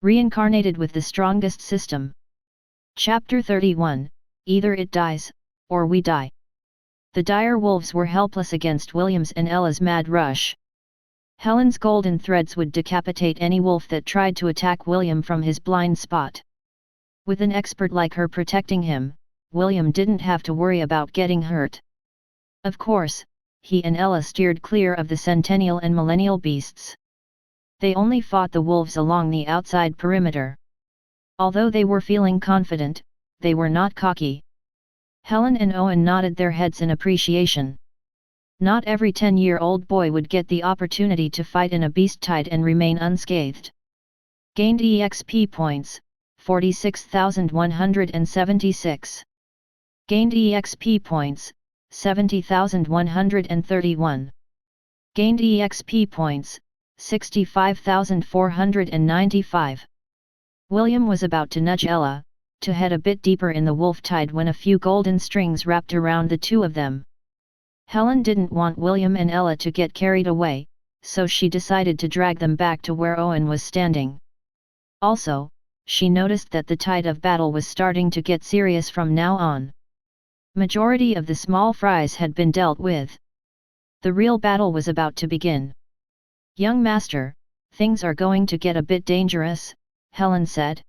Reincarnated with the strongest system. Chapter 31, Either it dies, or we die. The dire wolves were helpless against William's and Ella's mad rush. Helen's golden threads would decapitate any wolf that tried to attack William from his blind spot. With an expert like her protecting him, William didn't have to worry about getting hurt. Of course, he and Ella steered clear of the centennial and millennial beasts. They only fought the wolves along the outside perimeter. Although they were feeling confident, they were not cocky. Helen and Owen nodded their heads in appreciation. Not every 10-year-old boy would get the opportunity to fight in a beast-tide and remain unscathed. Gained EXP points, 46,176. Gained EXP points, 70,131. Gained EXP points, 65,495. William was about to nudge Ella, to head a bit deeper in the wolf tide when a few golden strings wrapped around the two of them. Helen didn't want William and Ella to get carried away, so she decided to drag them back to where Owen was standing. Also, she noticed that the tide of battle was starting to get serious from now on. Majority of the small fries had been dealt with. The real battle was about to begin. "Young master, things are going to get a bit dangerous," Helen said.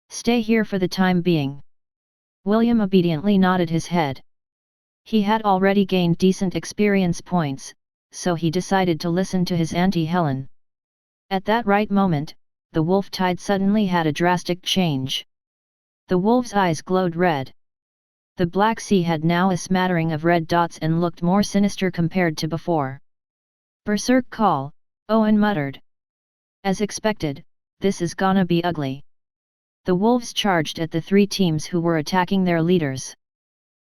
"Stay here for the time being." William obediently nodded his head. He had already gained decent experience points, so he decided to listen to his auntie Helen. At that right moment, the wolf tide suddenly had a drastic change. The wolves' eyes glowed red. The Black Sea had now a smattering of red dots and looked more sinister compared to before. "Berserk call," Owen muttered. "As expected, this is gonna be ugly." The wolves charged at the three teams who were attacking their leaders.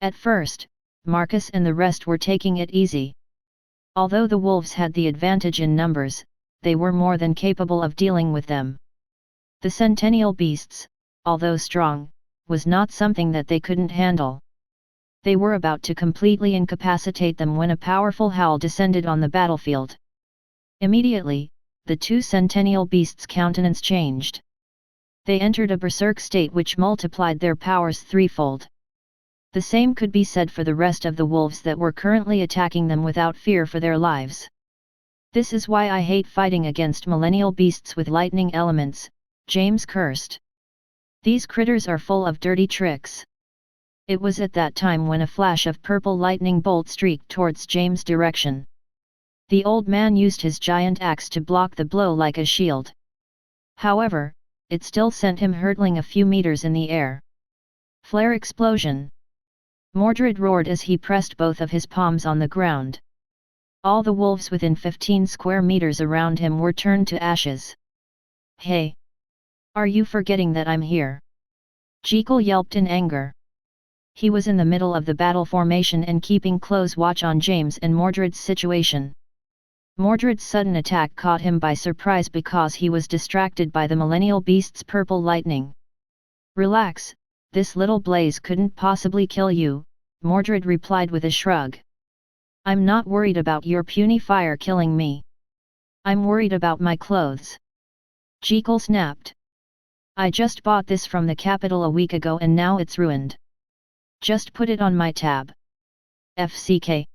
At first, Marcus and the rest were taking it easy. Although the wolves had the advantage in numbers, they were more than capable of dealing with them. The centennial beasts, although strong, was not something that they couldn't handle. They were about to completely incapacitate them when a powerful howl descended on the battlefield. Immediately, the two centennial beasts' countenance changed. They entered a berserk state which multiplied their powers threefold. The same could be said for the rest of the wolves that were currently attacking them without fear for their lives. "This is why I hate fighting against millennial beasts with lightning elements," James cursed. "These critters are full of dirty tricks." It was at that time when a flash of purple lightning bolt streaked towards James' direction. The old man used his giant axe to block the blow like a shield. However, it still sent him hurtling a few meters in the air. Flare explosion! Mordred roared as he pressed both of his palms on the ground. All the wolves within 15 square meters around him were turned to ashes. "Hey! Are you forgetting that I'm here?" Jekyll yelped in anger. He was in the middle of the battle formation and keeping close watch on James and Mordred's situation. Mordred's sudden attack caught him by surprise because he was distracted by the millennial beast's purple lightning. "Relax, this little blaze couldn't possibly kill you," Mordred replied with a shrug. "I'm not worried about your puny fire killing me. I'm worried about my clothes." Jekyll snapped. "I just bought this from the capital a week ago and now it's ruined. Just put it on my tab." "FCK.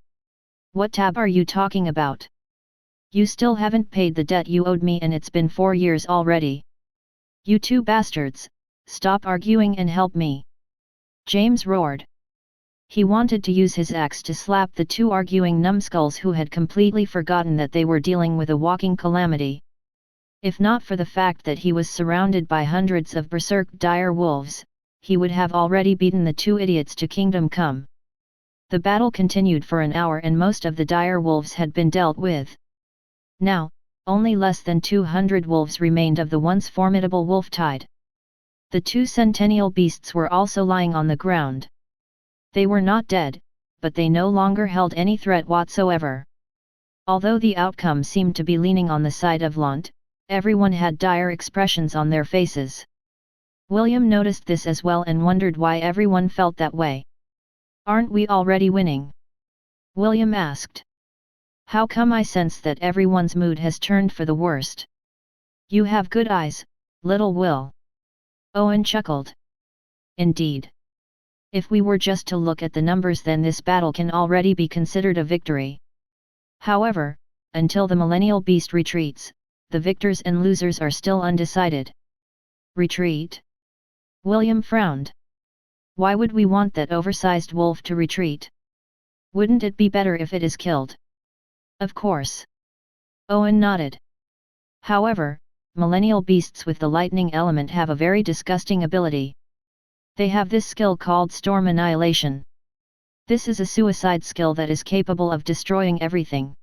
What tab are you talking about? You still haven't paid the debt you owed me and it's been 4 years already. You two bastards, stop arguing and help me." James roared. He wanted to use his axe to slap the two arguing numbskulls who had completely forgotten that they were dealing with a walking calamity. If not for the fact that he was surrounded by hundreds of berserk dire wolves, he would have already beaten the two idiots to kingdom come. The battle continued for an hour and most of the dire wolves had been dealt with. Now, only less than 200 wolves remained of the once formidable wolf tide. The two centennial beasts were also lying on the ground. They were not dead, but they no longer held any threat whatsoever. Although the outcome seemed to be leaning on the side of Lont, everyone had dire expressions on their faces. William noticed this as well and wondered why everyone felt that way. "Aren't we already winning?" William asked. "How come I sense that everyone's mood has turned for the worst?" "You have good eyes," Little will. Owen chuckled. Indeed. If we were just to look at the numbers, then this battle can already be considered a victory. However, until the millennial beast retreats, the victors and losers are still undecided. Retreat? William frowned. Why would we want that oversized wolf to retreat? Wouldn't it be better if it is killed? Of course. Owen nodded. However, millennial beasts with the lightning element have a very disgusting ability. They have this skill called Storm Annihilation. This is a suicide skill that is capable of destroying everything.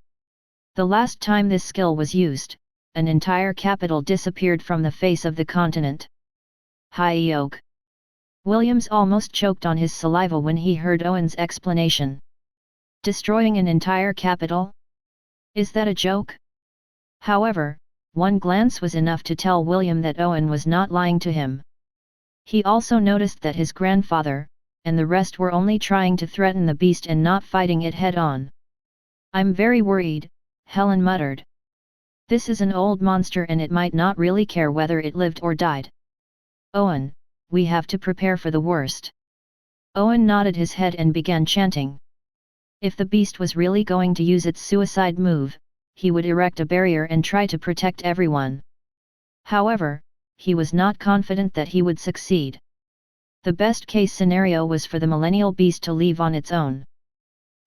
The last time this skill was used, an entire capital disappeared from the face of the continent. Hi-yoke. Williams almost choked on his saliva when he heard Owen's explanation. Destroying an entire capital? Is that a joke? However, one glance was enough to tell William that Owen was not lying to him. He also noticed that his grandfather, and the rest were only trying to threaten the beast and not fighting it head-on. I'm very worried, Helen muttered. This is an old monster and it might not really care whether it lived or died. Owen, we have to prepare for the worst. Owen nodded his head and began chanting. If the beast was really going to use its suicide move, he would erect a barrier and try to protect everyone. However, he was not confident that he would succeed. The best case scenario was for the millennial beast to leave on its own.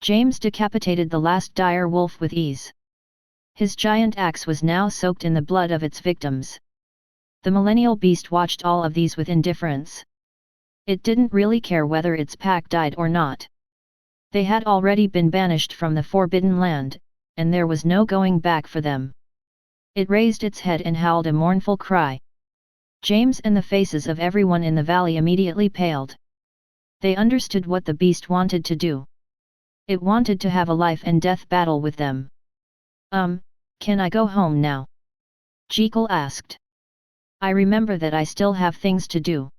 James decapitated the last dire wolf with ease. His giant axe was now soaked in the blood of its victims. The millennial beast watched all of these with indifference. It didn't really care whether its pack died or not. They had already been banished from the Forbidden Land, and there was no going back for them. It raised its head and howled a mournful cry. James and the faces of everyone in the valley immediately paled. They understood what the beast wanted to do. It wanted to have a life and death battle with them. Can I go home now? Jekyll asked. I remember that I still have things to do.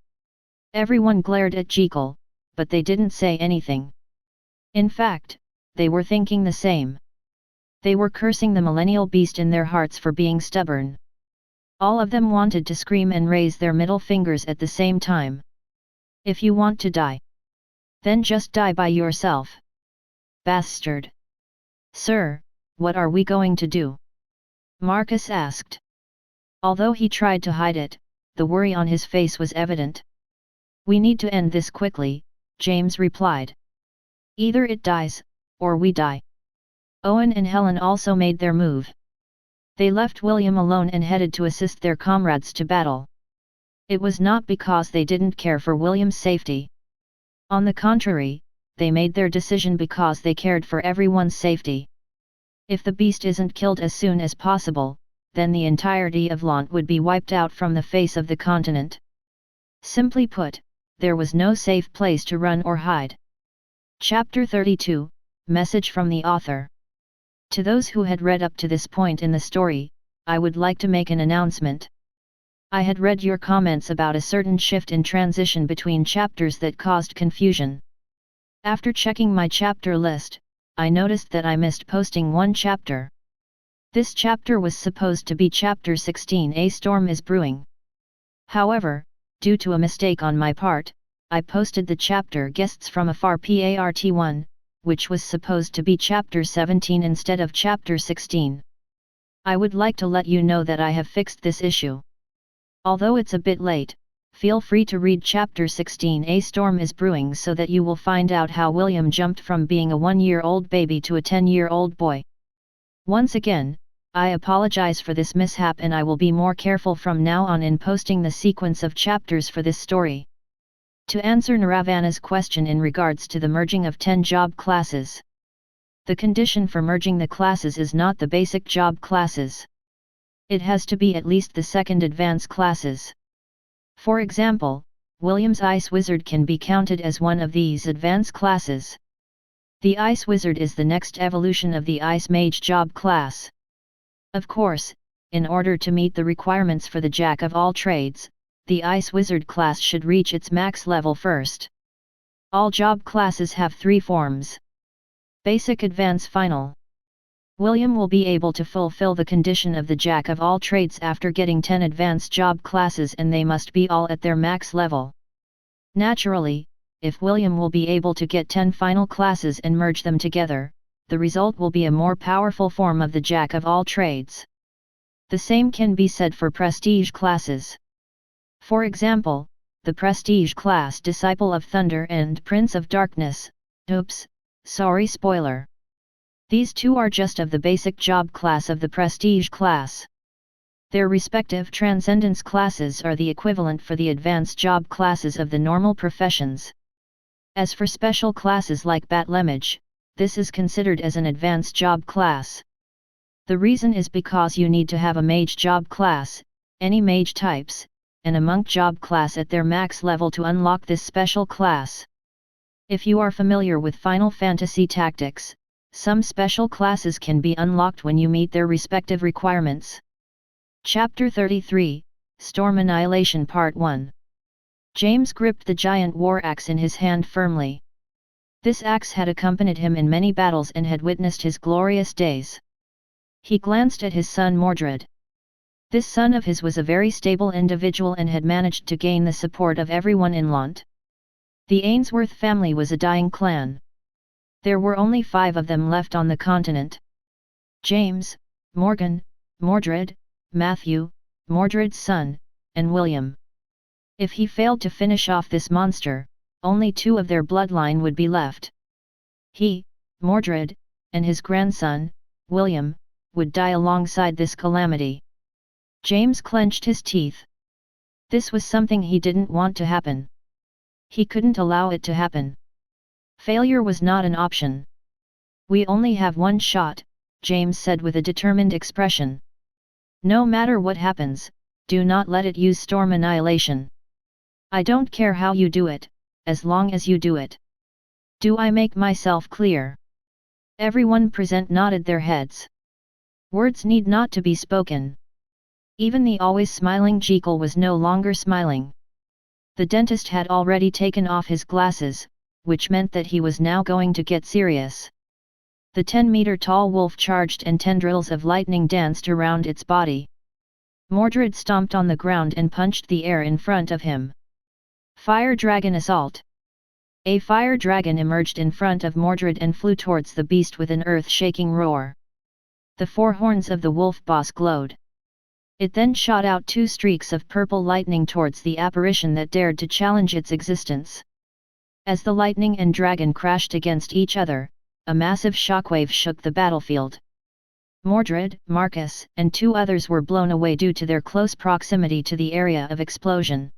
Everyone glared at Jekyll, but they didn't say anything. In fact, they were thinking the same. They were cursing the millennial beast in their hearts for being stubborn. All of them wanted to scream and raise their middle fingers at the same time. If you want to die, then just die by yourself. Bastard. Sir, what are we going to do? Marcus asked. Although he tried to hide it, the worry on his face was evident. We need to end this quickly, James replied. Either it dies, or we die. Owen and Helen also made their move. They left William alone and headed to assist their comrades to battle. It was not because they didn't care for William's safety. On the contrary, they made their decision because they cared for everyone's safety. If the beast isn't killed as soon as possible, then the entirety of Lont would be wiped out from the face of the continent. Simply put, there was no safe place to run or hide. Chapter 32, Message from the Author. To those who had read up to this point in the story, I would like to make an announcement. I had read your comments about a certain shift in transition between chapters that caused confusion. After checking my chapter list, I noticed that I missed posting one chapter. This chapter was supposed to be Chapter 16, A Storm is Brewing. However, due to a mistake on my part, I posted the chapter Guests from Afar Part 1, which was supposed to be Chapter 17 instead of Chapter 16. I would like to let you know that I have fixed this issue. Although it's a bit late, feel free to read Chapter 16, A Storm is Brewing, so that you will find out how William jumped from being a 1-year-old baby to a 10-year-old boy. Once again, I apologize for this mishap and I will be more careful from now on in posting the sequence of chapters for this story. To answer Naravana's question in regards to the merging of 10 job classes. The condition for merging the classes is not the basic job classes. It has to be at least the second advanced classes. For example, William's Ice Wizard can be counted as one of these advanced classes. The Ice Wizard is the next evolution of the Ice Mage job class. Of course, in order to meet the requirements for the Jack of all trades, the Ice Wizard class should reach its max level first. All job classes have 3 forms. Basic, Advance, Final. William will be able to fulfill the condition of the Jack of all trades after getting 10 advanced job classes, and they must be all at their max level. Naturally, if William will be able to get 10 final classes and merge them together, the result will be a more powerful form of the Jack of all trades. The same can be said for prestige classes. For example, the prestige class Disciple of Thunder and Prince of Darkness. Oops, sorry, spoiler. These two are just of the basic job class of the prestige class. Their respective transcendence classes are the equivalent for the advanced job classes of the normal professions. As for special classes like Batlemage, this is considered as an advanced job class. The reason is because you need to have a mage job class, any mage types, and a monk job class at their max level to unlock this special class. If you are familiar with Final Fantasy Tactics, some special classes can be unlocked when you meet their respective requirements. Chapter 33, Storm Annihilation Part 1. James gripped the giant war axe in his hand firmly. This axe had accompanied him in many battles and had witnessed his glorious days. He glanced at his son Mordred. This son of his was a very stable individual and had managed to gain the support of everyone in Lont. The Ainsworth family was a dying clan. There were only 5 of them left on the continent. James, Morgan, Mordred, Matthew, Mordred's son, and William. If he failed to finish off this monster, only 2 of their bloodline would be left. He, Mordred, and his grandson, William, would die alongside this calamity. James clenched his teeth. This was something he didn't want to happen. He couldn't allow it to happen. Failure was not an option. "We only have one shot," James said with a determined expression. "No matter what happens, do not let it use Storm Annihilation. I don't care how you do it, as long as you do it. Do I make myself clear?" Everyone present nodded their heads. Words need not to be spoken. Even the always smiling Jekyll was no longer smiling. The dentist had already taken off his glasses, which meant that he was now going to get serious. The 10-meter-tall wolf charged and tendrils of lightning danced around its body. Mordred stomped on the ground and punched the air in front of him. Fire Dragon Assault! A fire dragon emerged in front of Mordred and flew towards the beast with an earth-shaking roar. The 4 horns of the wolf boss glowed. It then shot out 2 streaks of purple lightning towards the apparition that dared to challenge its existence. As the lightning and dragon crashed against each other, a massive shockwave shook the battlefield. Mordred, Marcus, and 2 others were blown away due to their close proximity to the area of explosion.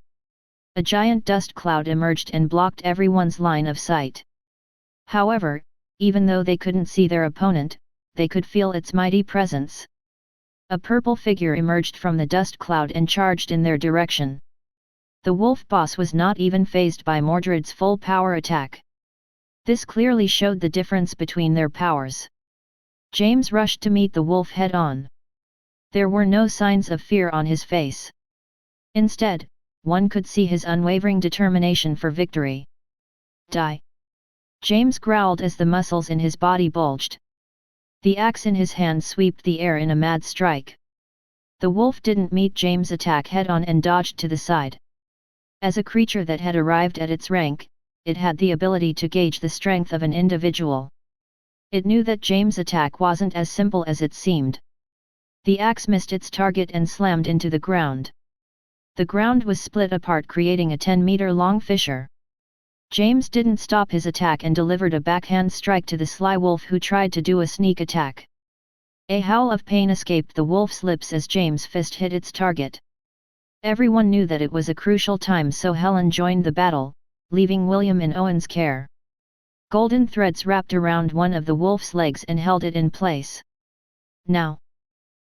A giant dust cloud emerged and blocked everyone's line of sight. However, even though they couldn't see their opponent, they could feel its mighty presence. A purple figure emerged from the dust cloud and charged in their direction. The wolf boss was not even fazed by Mordred's full power attack. This clearly showed the difference between their powers. James rushed to meet the wolf head-on. There were no signs of fear on his face. Instead, one could see his unwavering determination for victory. "Die!" James growled as the muscles in his body bulged. The axe in his hand swept the air in a mad strike. The wolf didn't meet James' attack head-on and dodged to the side. As a creature that had arrived at its rank, it had the ability to gauge the strength of an individual. It knew that James' attack wasn't as simple as it seemed. The axe missed its target and slammed into the ground. The ground was split apart, creating a 10-meter-long fissure. James didn't stop his attack and delivered a backhand strike to the sly wolf who tried to do a sneak attack. A howl of pain escaped the wolf's lips as James' fist hit its target. Everyone knew that it was a crucial time, so Helen joined the battle, leaving William in Owen's care. Golden threads wrapped around one of the wolf's legs and held it in place. "Now!"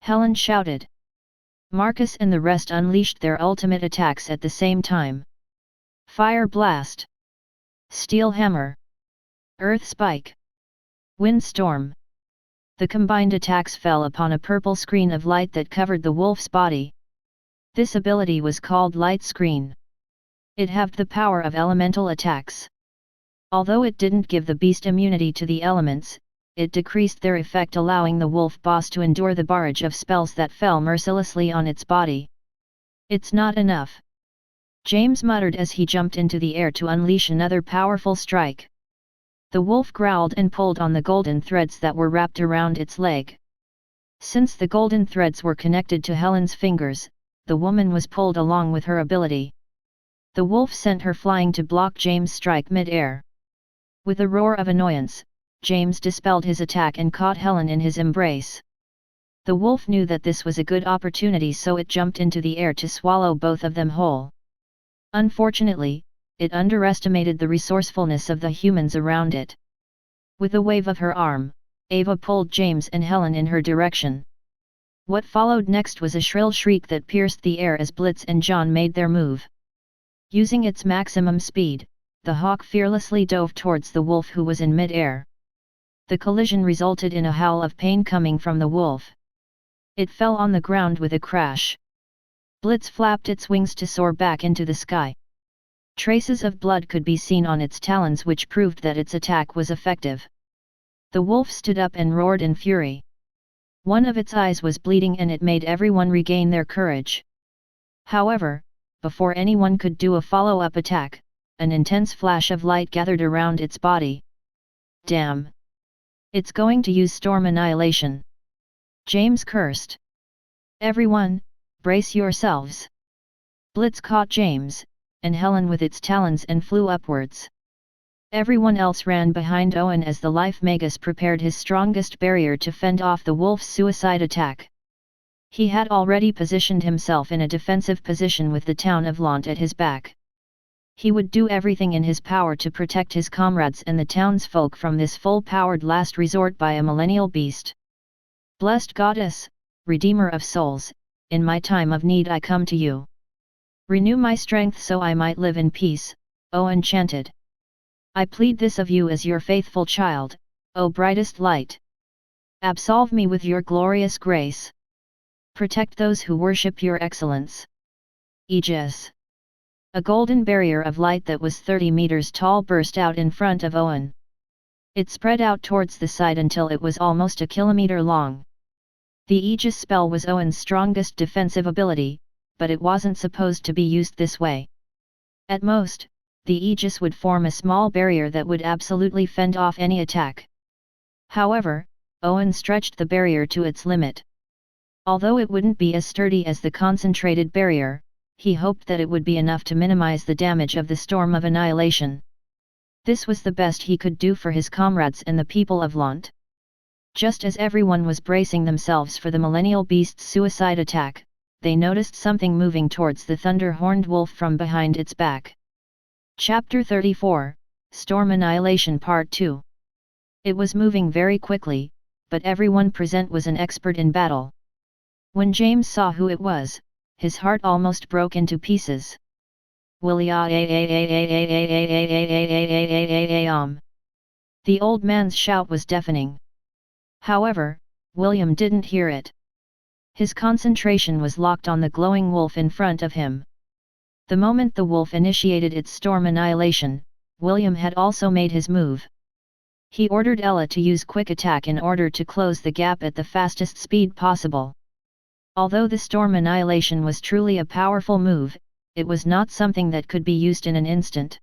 Helen shouted. Marcus and the rest unleashed their ultimate attacks at the same time. Fire Blast, Steel Hammer, Earth Spike, Windstorm. The combined attacks fell upon a purple screen of light that covered the wolf's body. This ability was called Light Screen. It halved the power of elemental attacks. Although it didn't give the beast immunity to the elements, it decreased their effect, allowing the wolf boss to endure the barrage of spells that fell mercilessly on its body. "It's not enough," James muttered as he jumped into the air to unleash another powerful strike. The wolf growled and pulled on the golden threads that were wrapped around its leg. Since the golden threads were connected to Helen's fingers, the woman was pulled along with her ability. The wolf sent her flying to block James' strike mid-air. With a roar of annoyance, James dispelled his attack and caught Helen in his embrace. The wolf knew that this was a good opportunity, so it jumped into the air to swallow both of them whole. Unfortunately, it underestimated the resourcefulness of the humans around it. With a wave of her arm, Ava pulled James and Helen in her direction. What followed next was a shrill shriek that pierced the air as Blitz and John made their move. Using its maximum speed, the hawk fearlessly dove towards the wolf, who was in mid-air. The collision resulted in a howl of pain coming from the wolf. It fell on the ground with a crash. Blitz flapped its wings to soar back into the sky. Traces of blood could be seen on its talons, which proved that its attack was effective. The wolf stood up and roared in fury. One of its eyes was bleeding and it made everyone regain their courage. However, before anyone could do a follow-up attack, an intense flash of light gathered around its body. "Damn! It's going to use Storm Annihilation!" James cursed. "Everyone, brace yourselves!" Blitz caught James and Helen with its talons and flew upwards. Everyone else ran behind Owen as the Life Magus prepared his strongest barrier to fend off the wolf's suicide attack. He had already positioned himself in a defensive position with the town of Lont at his back. He would do everything in his power to protect his comrades and the townsfolk from this full-powered last resort by a millennial beast. "Blessed Goddess, Redeemer of souls, in my time of need I come to you. Renew my strength so I might live in peace," Owen chanted. "I plead this of you as your faithful child, O brightest light. Absolve me with your glorious grace. Protect those who worship your excellence." Aegis. A golden barrier of light that was 30 meters tall burst out in front of Owen. It spread out towards the side until it was almost a kilometer long. The Aegis spell was Owen's strongest defensive ability, but it wasn't supposed to be used this way. At most, the Aegis would form a small barrier that would absolutely fend off any attack. However, Owen stretched the barrier to its limit. Although it wouldn't be as sturdy as the concentrated barrier, he hoped that it would be enough to minimize the damage of the Storm of Annihilation. This was the best he could do for his comrades and the people of Lont. Just as everyone was bracing themselves for the Millennial Beast's suicide attack, they noticed something moving towards the thunder-horned wolf from behind its back. Chapter 34, Storm Annihilation Part 2. It was moving very quickly, but everyone present was an expert in battle. When James saw who it was, his heart almost broke into pieces. The old man's shout was deafening. However, William didn't hear it. His concentration was locked on the glowing wolf in front of him. The moment the wolf initiated its Storm Annihilation, William had also made his move. He ordered Ella to use Quick Attack in order to close the gap at the fastest speed possible. Although the Storm Annihilation was truly a powerful move, it was not something that could be used in an instant.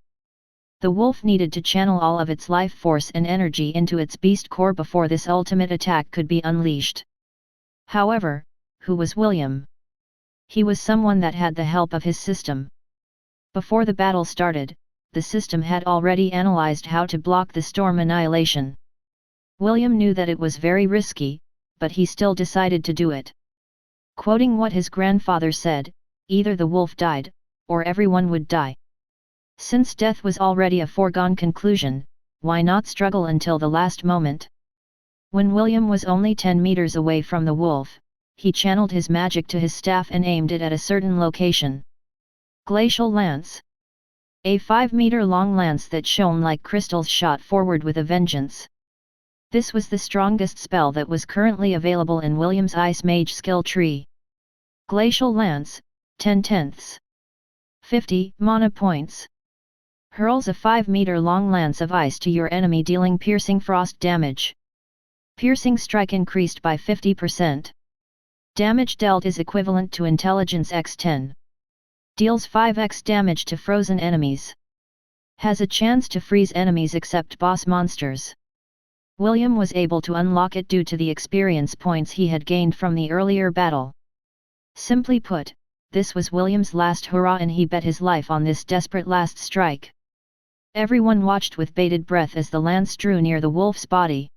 The wolf needed to channel all of its life force and energy into its beast core before this ultimate attack could be unleashed. However, who was William? He was someone that had the help of his system. Before the battle started, the system had already analyzed how to block the Storm Annihilation. William knew that it was very risky, but he still decided to do it. Quoting what his grandfather said, either the wolf died, or everyone would die. Since death was already a foregone conclusion, why not struggle until the last moment? When William was only 10 meters away from the wolf, he channeled his magic to his staff and aimed it at a certain location. Glacial Lance. A 5-meter-long lance that shone like crystals shot forward with a vengeance. This was the strongest spell that was currently available in William's Ice Mage skill tree. Glacial Lance, 10/10. 50 mana points. Hurls a 5-meter-long lance of ice to your enemy, dealing piercing frost damage. Piercing strike increased by 50%. Damage dealt is equivalent to intelligence x 10. Deals 5x damage to frozen enemies. Has a chance to freeze enemies except boss monsters. William was able to unlock it due to the experience points he had gained from the earlier battle. Simply put, this was William's last hurrah and he bet his life on this desperate last strike. Everyone watched with bated breath as the lance drew near the wolf's body.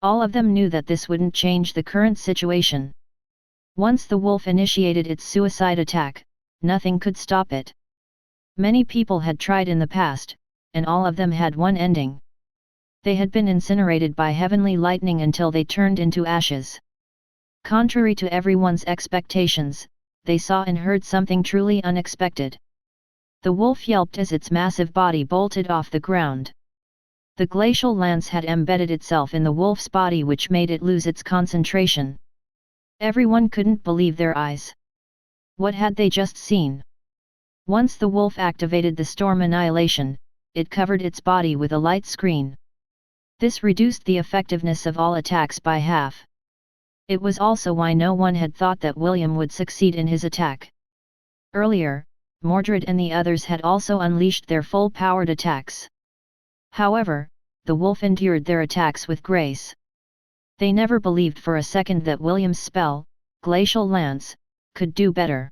All of them knew that this wouldn't change the current situation. Once the wolf initiated its suicide attack, nothing could stop it. Many people had tried in the past, and all of them had one ending. They had been incinerated by heavenly lightning until they turned into ashes. Contrary to everyone's expectations, they saw and heard something truly unexpected. The wolf yelped as its massive body bolted off the ground. The glacial lance had embedded itself in the wolf's body, which made it lose its concentration. Everyone couldn't believe their eyes. What had they just seen? Once the wolf activated the storm Annihilation, it covered its body with a light screen. This reduced the effectiveness of all attacks by half. It was also why no one had thought that William would succeed in his attack. Earlier, Mordred and the others had also unleashed their full-powered attacks. However, the wolf endured their attacks with grace. They never believed for a second that William's spell, Glacial Lance, could do better.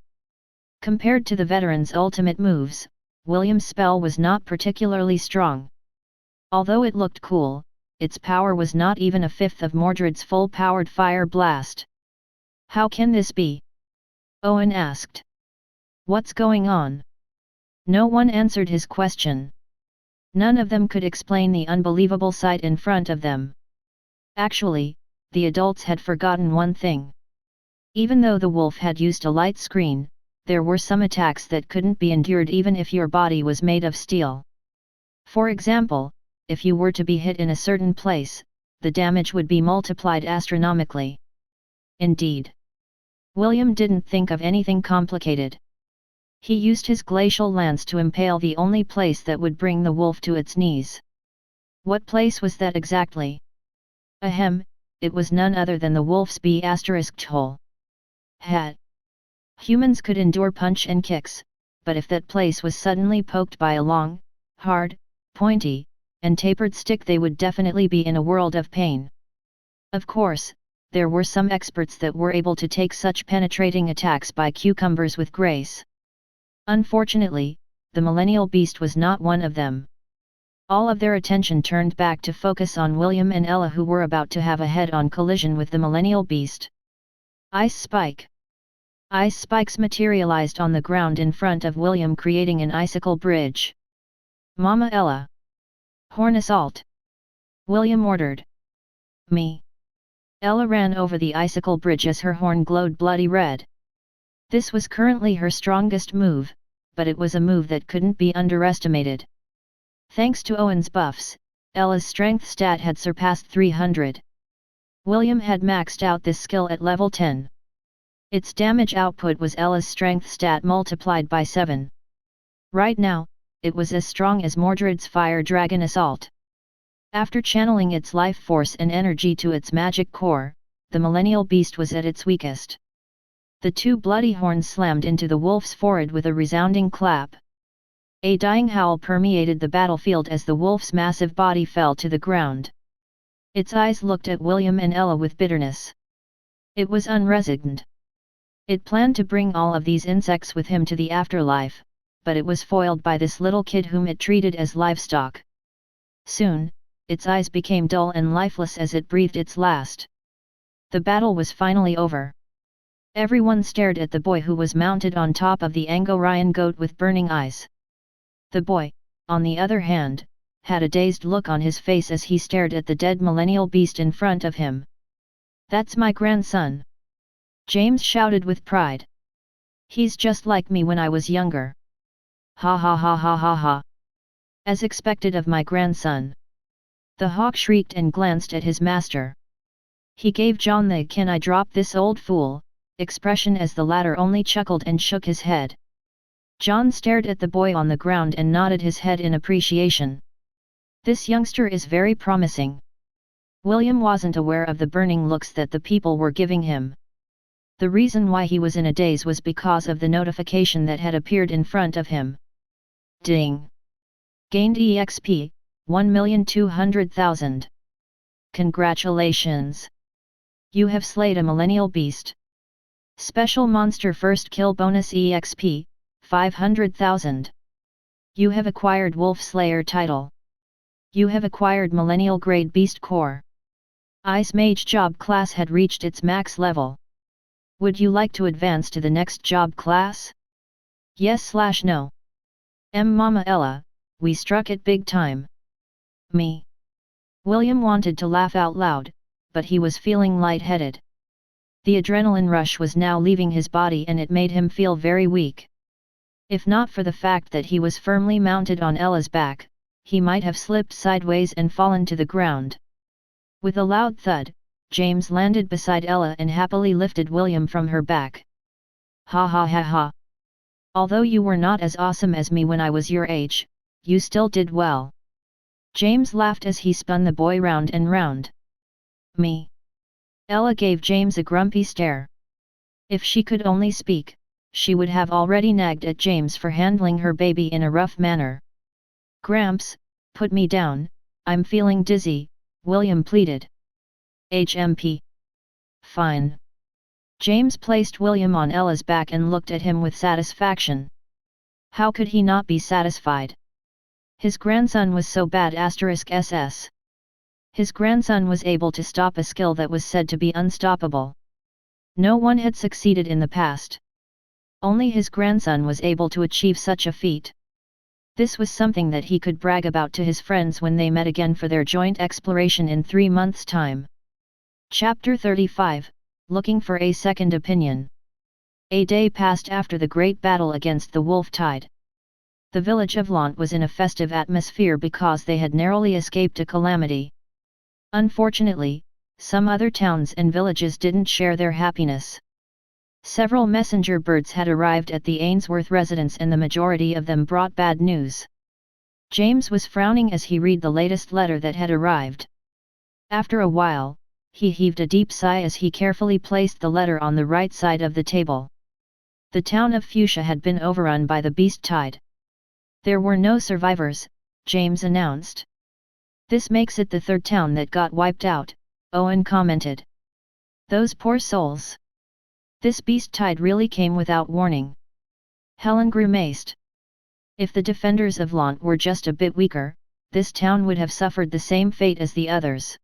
Compared to the veteran's ultimate moves, William's spell was not particularly strong. Although it looked cool, its power was not even a fifth of Mordred's full-powered fire blast. How can this be? Owen asked. What's going on? No one answered his question. None of them could explain the unbelievable sight in front of them. Actually, the adults had forgotten one thing. Even though the wolf had used a light screen, there were some attacks that couldn't be endured even if your body was made of steel. For example, if you were to be hit in a certain place, the damage would be multiplied astronomically. Indeed. William didn't think of anything complicated. He used his glacial lance to impale the only place that would bring the wolf to its knees. What place was that exactly? Ahem, it was none other than the wolf's B***ed hole. Had. Humans could endure punch and kicks, but if that place was suddenly poked by a long, hard, pointy, and tapered stick, they would definitely be in a world of pain. Of course, there were some experts that were able to take such penetrating attacks by cucumbers with grace. Unfortunately, the millennial beast was not one of them. All of their attention turned back to focus on William and Ella, who were about to have a head-on collision with the millennial beast. Ice spike. Ice spikes materialized on the ground in front of William, creating an icicle bridge. Mama Ella. Horn assault. William ordered. Me. Ella ran over the icicle bridge as her horn glowed bloody red. This was currently her strongest move, but it was a move that couldn't be underestimated. Thanks to Owen's buffs, Ella's strength stat had surpassed 300. William had maxed out this skill at level 10. Its damage output was Ella's strength stat multiplied by 7. Right now, it was as strong as Mordred's Fire Dragon Assault. After channeling its life force and energy to its magic core, the millennial beast was at its weakest. The two bloody horns slammed into the wolf's forehead with a resounding clap. A dying howl permeated the battlefield as the wolf's massive body fell to the ground. Its eyes looked at William and Ella with bitterness. It was unresigned. It planned to bring all of these insects with him to the afterlife, but it was foiled by this little kid whom it treated as livestock. Soon, its eyes became dull and lifeless as it breathed its last. The battle was finally over. Everyone stared at the boy who was mounted on top of the Angorian goat with burning eyes. The boy, on the other hand, had a dazed look on his face as he stared at the dead millennial beast in front of him. "That's my grandson!" James shouted with pride. "He's just like me when I was younger. Ha ha ha ha ha ha. As expected of my grandson." The hawk shrieked and glanced at his master. He gave John the "can I drop this old fool" expression as the latter only chuckled and shook his head. John stared at the boy on the ground and nodded his head in appreciation. "This youngster is very promising. William wasn't aware of the burning looks that the people were giving him. The reason why he was in a daze was because of the notification that had appeared in front of him. Ding! Gained EXP, 1,200,000. Congratulations! You have slayed a millennial beast. Special monster first kill bonus EXP, 500,000. You have acquired Wolf Slayer title. You have acquired Millennial Grade Beast Core. Ice Mage job class had reached its max level. Would you like to advance to the next job class? Yes/no. Mama Ella, we struck it big time. Me. William wanted to laugh out loud, but he was feeling lightheaded. The adrenaline rush was now leaving his body and it made him feel very weak. If not for the fact that he was firmly mounted on Ella's back, he might have slipped sideways and fallen to the ground. With a loud thud, James landed beside Ella and happily lifted William from her back. Ha ha ha ha. Although you were not as awesome as me when I was your age, you still did well. James laughed as he spun the boy round and round. Me. Ella gave James a grumpy stare. If she could only speak, she would have already nagged at James for handling her baby in a rough manner. Gramps, put me down, I'm feeling dizzy, William pleaded. HMP. Fine. James placed William on Ella's back and looked at him with satisfaction. How could he not be satisfied? His grandson was so bad *SS. His grandson was able to stop a skill that was said to be unstoppable. No one had succeeded in the past. Only his grandson was able to achieve such a feat. This was something that he could brag about to his friends when they met again for their joint exploration in 3 months' time. Chapter 35, Looking for a Second Opinion. A day passed after the great battle against the wolf tide. The village of Lont was in a festive atmosphere because they had narrowly escaped a calamity. Unfortunately, some other towns and villages didn't share their happiness. Several messenger birds had arrived at the Ainsworth residence and the majority of them brought bad news. James was frowning as he read the latest letter that had arrived. After a while, he heaved a deep sigh as he carefully placed the letter on the right side of the table. The town of Fuchsia had been overrun by the beast tide. There were no survivors, James announced. This makes it the third town that got wiped out, Owen commented. Those poor souls. This beast tide really came without warning. Helen grimaced. If the defenders of Lont were just a bit weaker, this town would have suffered the same fate as the others.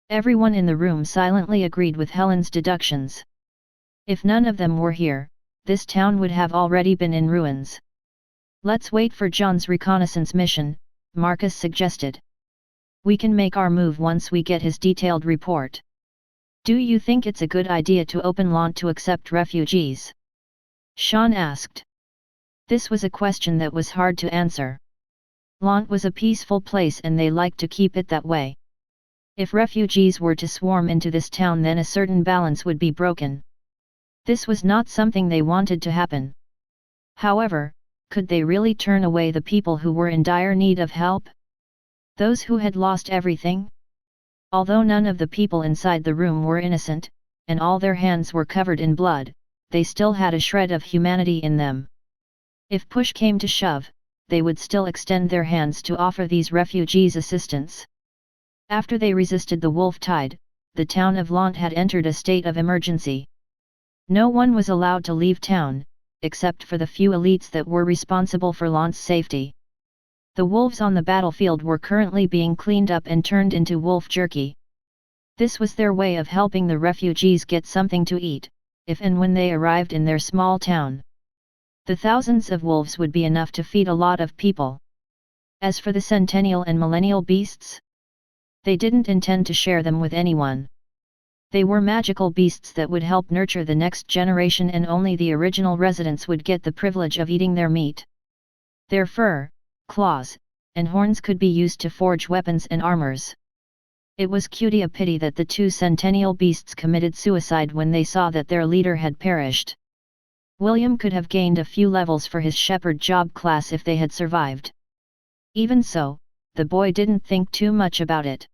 Everyone in the room silently agreed with Helen's deductions. If none of them were here, this town would have already been in ruins. Let's wait for John's reconnaissance mission, Marcus suggested. We can make our move once we get his detailed report. Do you think it's a good idea to open Lont to accept refugees? Sean asked. This was a question that was hard to answer. Lont was a peaceful place and they liked to keep it that way. If refugees were to swarm into this town, then a certain balance would be broken. This was not something they wanted to happen. However, could they really turn away the people who were in dire need of help? Those who had lost everything? Although none of the people inside the room were innocent, and all their hands were covered in blood, they still had a shred of humanity in them. If push came to shove, they would still extend their hands to offer these refugees assistance. After they resisted the wolf tide, the town of Lont had entered a state of emergency. No one was allowed to leave town, except for the few elites that were responsible for Lont's safety. The wolves on the battlefield were currently being cleaned up and turned into wolf jerky. This was their way of helping the refugees get something to eat, if and when they arrived in their small town. The thousands of wolves would be enough to feed a lot of people. As for the centennial and millennial beasts, they didn't intend to share them with anyone. They were magical beasts that would help nurture the next generation, and only the original residents would get the privilege of eating their meat. Their fur, claws, and horns could be used to forge weapons and armors. It was cutie a pity that the 2 centennial beasts committed suicide when they saw that their leader had perished. William could have gained a few levels for his shepherd job class if they had survived. Even so, the boy didn't think too much about it.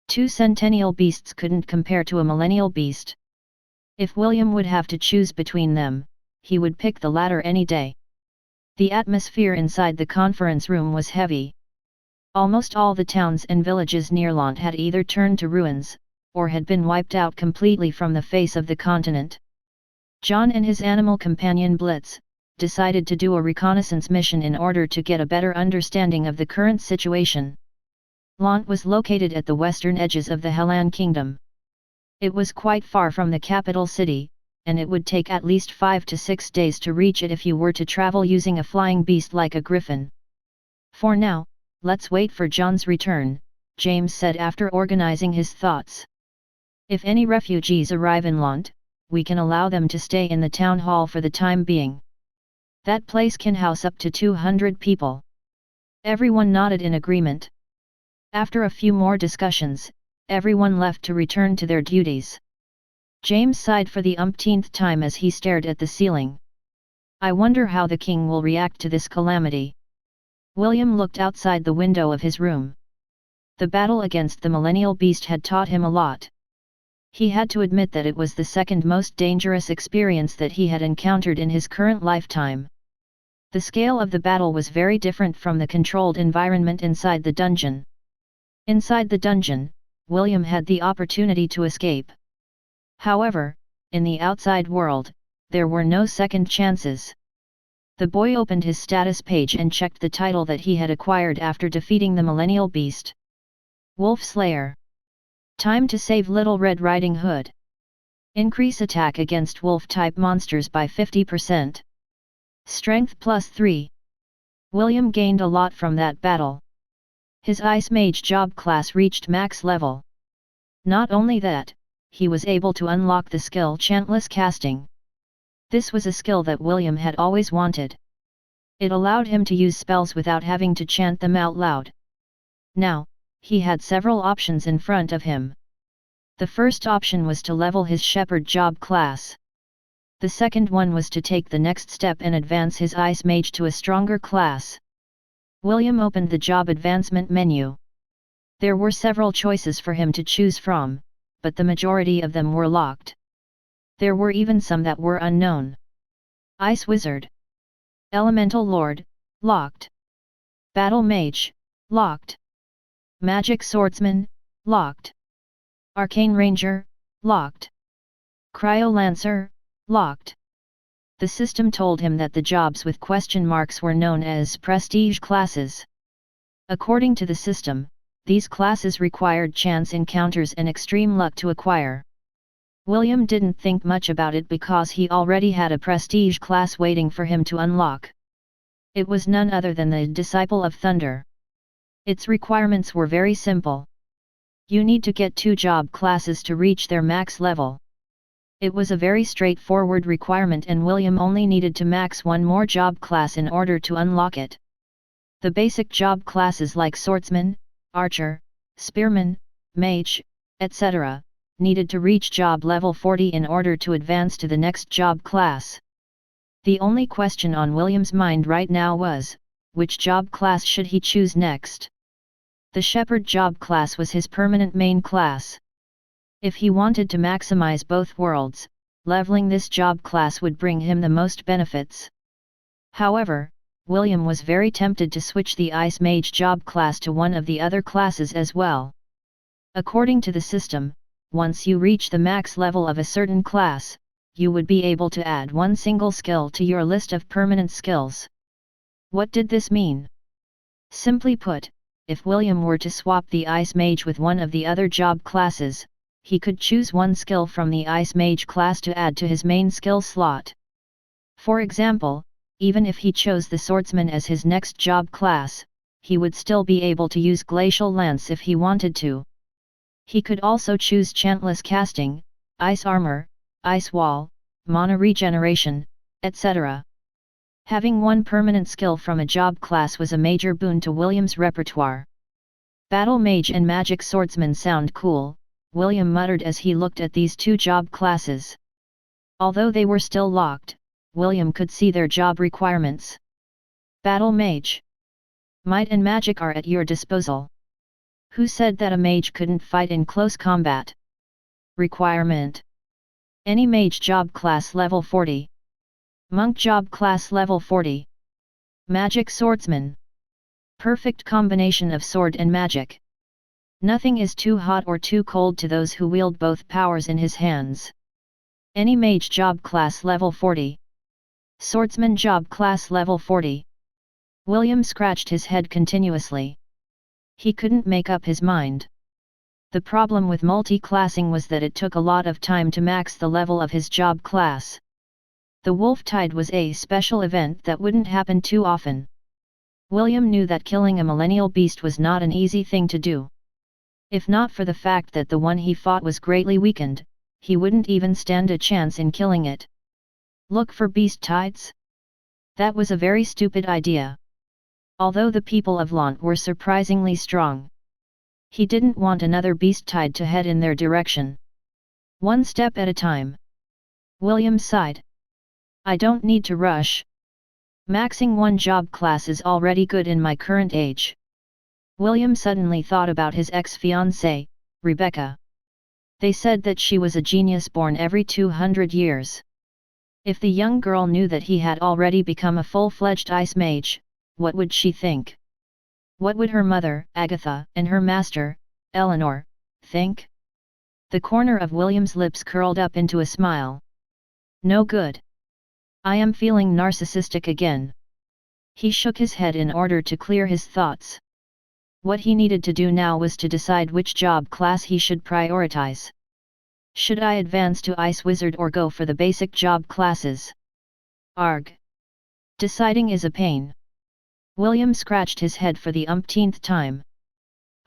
Two centennial beasts couldn't compare to a millennial beast. If William would have to choose between them, he would pick the latter any day. The atmosphere inside the conference room was heavy. Almost all the towns and villages near Lont had either turned to ruins, or had been wiped out completely from the face of the continent. John and his animal companion Blitz decided to do a reconnaissance mission in order to get a better understanding of the current situation. Lont was located at the western edges of the Hellan Kingdom. It was quite far from the capital city, and it would take at least 5 to 6 days to reach it if you were to travel using a flying beast like a griffin. For now, let's wait for John's return, James said after organizing his thoughts. If any refugees arrive in Lont, we can allow them to stay in the town hall for the time being. That place can house up to 200 people. Everyone nodded in agreement. After a few more discussions, everyone left to return to their duties. James sighed for the umpteenth time as he stared at the ceiling. I wonder how the king will react to this calamity. William looked outside the window of his room. The battle against the millennial beast had taught him a lot. He had to admit that it was the second most dangerous experience that he had encountered in his current lifetime. The scale of the battle was very different from the controlled environment inside the dungeon. Inside the dungeon, William had the opportunity to escape. However, in the outside world, there were no second chances. The boy opened his status page and checked the title that he had acquired after defeating the Millennial Beast. Wolf Slayer. Time to save Little Red Riding Hood. Increase attack against wolf-type monsters by 50%. Strength +3. William gained a lot from that battle. His Ice Mage job class reached max level. Not only that, he was able to unlock the skill Chantless Casting. This was a skill that William had always wanted. It allowed him to use spells without having to chant them out loud. Now, he had several options in front of him. The first option was to level his Shepherd job class. The second one was to take the next step and advance his Ice Mage to a stronger class. William opened the job advancement menu. There were several choices for him to choose from, but the majority of them were locked. There were even some that were unknown. Ice Wizard. Elemental Lord, locked. Battle Mage, locked. Magic Swordsman, locked. Arcane Ranger, locked. Cryo-Lancer, locked. The system told him that the jobs with question marks were known as prestige classes. According to the system, these classes required chance encounters and extreme luck to acquire. William didn't think much about it because he already had a prestige class waiting for him to unlock. It was none other than the Disciple of Thunder. Its requirements were very simple. You need to get 2 job classes to reach their max level. It was a very straightforward requirement and William only needed to max 1 more job class in order to unlock it. The basic job classes like Swordsman, Archer, Spearman, Mage, etc., needed to reach job level 40 in order to advance to the next job class. The only question on William's mind right now was, which job class should he choose next? The Shepherd job class was his permanent main class. If he wanted to maximize both worlds, leveling this job class would bring him the most benefits. However, William was very tempted to switch the Ice Mage job class to one of the other classes as well. According to the system, once you reach the max level of a certain class, you would be able to add 1 single skill to your list of permanent skills. What did this mean? Simply put, if William were to swap the Ice Mage with one of the other job classes, he could choose 1 skill from the Ice Mage class to add to his main skill slot. For example, even if he chose the Swordsman as his next job class, he would still be able to use Glacial Lance if he wanted to. He could also choose Chantless Casting, Ice Armor, Ice Wall, Mana Regeneration, etc. Having 1 permanent skill from a job class was a major boon to William's repertoire. Battle Mage and Magic Swordsman sound cool, William muttered as he looked at these 2 job classes. Although they were still locked, William could see their job requirements. Battle Mage. Might and magic are at your disposal. Who said that a mage couldn't fight in close combat? Requirement. Any mage job class level 40. Monk job class level 40. Magic swordsman. Perfect combination of sword and magic. Nothing is too hot or too cold to those who wield both powers in his hands. Any mage job class level 40. Swordsman job class level 40. William scratched his head continuously. He couldn't make up his mind. The problem with multi-classing was that it took a lot of time to max the level of his job class. The Wolf Tide was a special event that wouldn't happen too often. William knew that killing a millennial beast was not an easy thing to do. If not for the fact that the one he fought was greatly weakened, he wouldn't even stand a chance in killing it. Look for beast tides? That was a very stupid idea. Although the people of Lont were surprisingly strong, he didn't want another beast tide to head in their direction. One step at a time. William sighed. I don't need to rush. Maxing one job class is already good in my current age. William suddenly thought about his ex-fiancée, Rebecca. They said that she was a genius born every 200 years. If the young girl knew that he had already become a full-fledged ice mage, what would she think? What would her mother, Agatha, and her master, Eleanor, think? The corner of William's lips curled up into a smile. No good. I am feeling narcissistic again. He shook his head in order to clear his thoughts. What he needed to do now was to decide which job class he should prioritize. Should I advance to Ice Wizard or go for the basic job classes? Arg. Deciding is a pain. William scratched his head for the umpteenth time.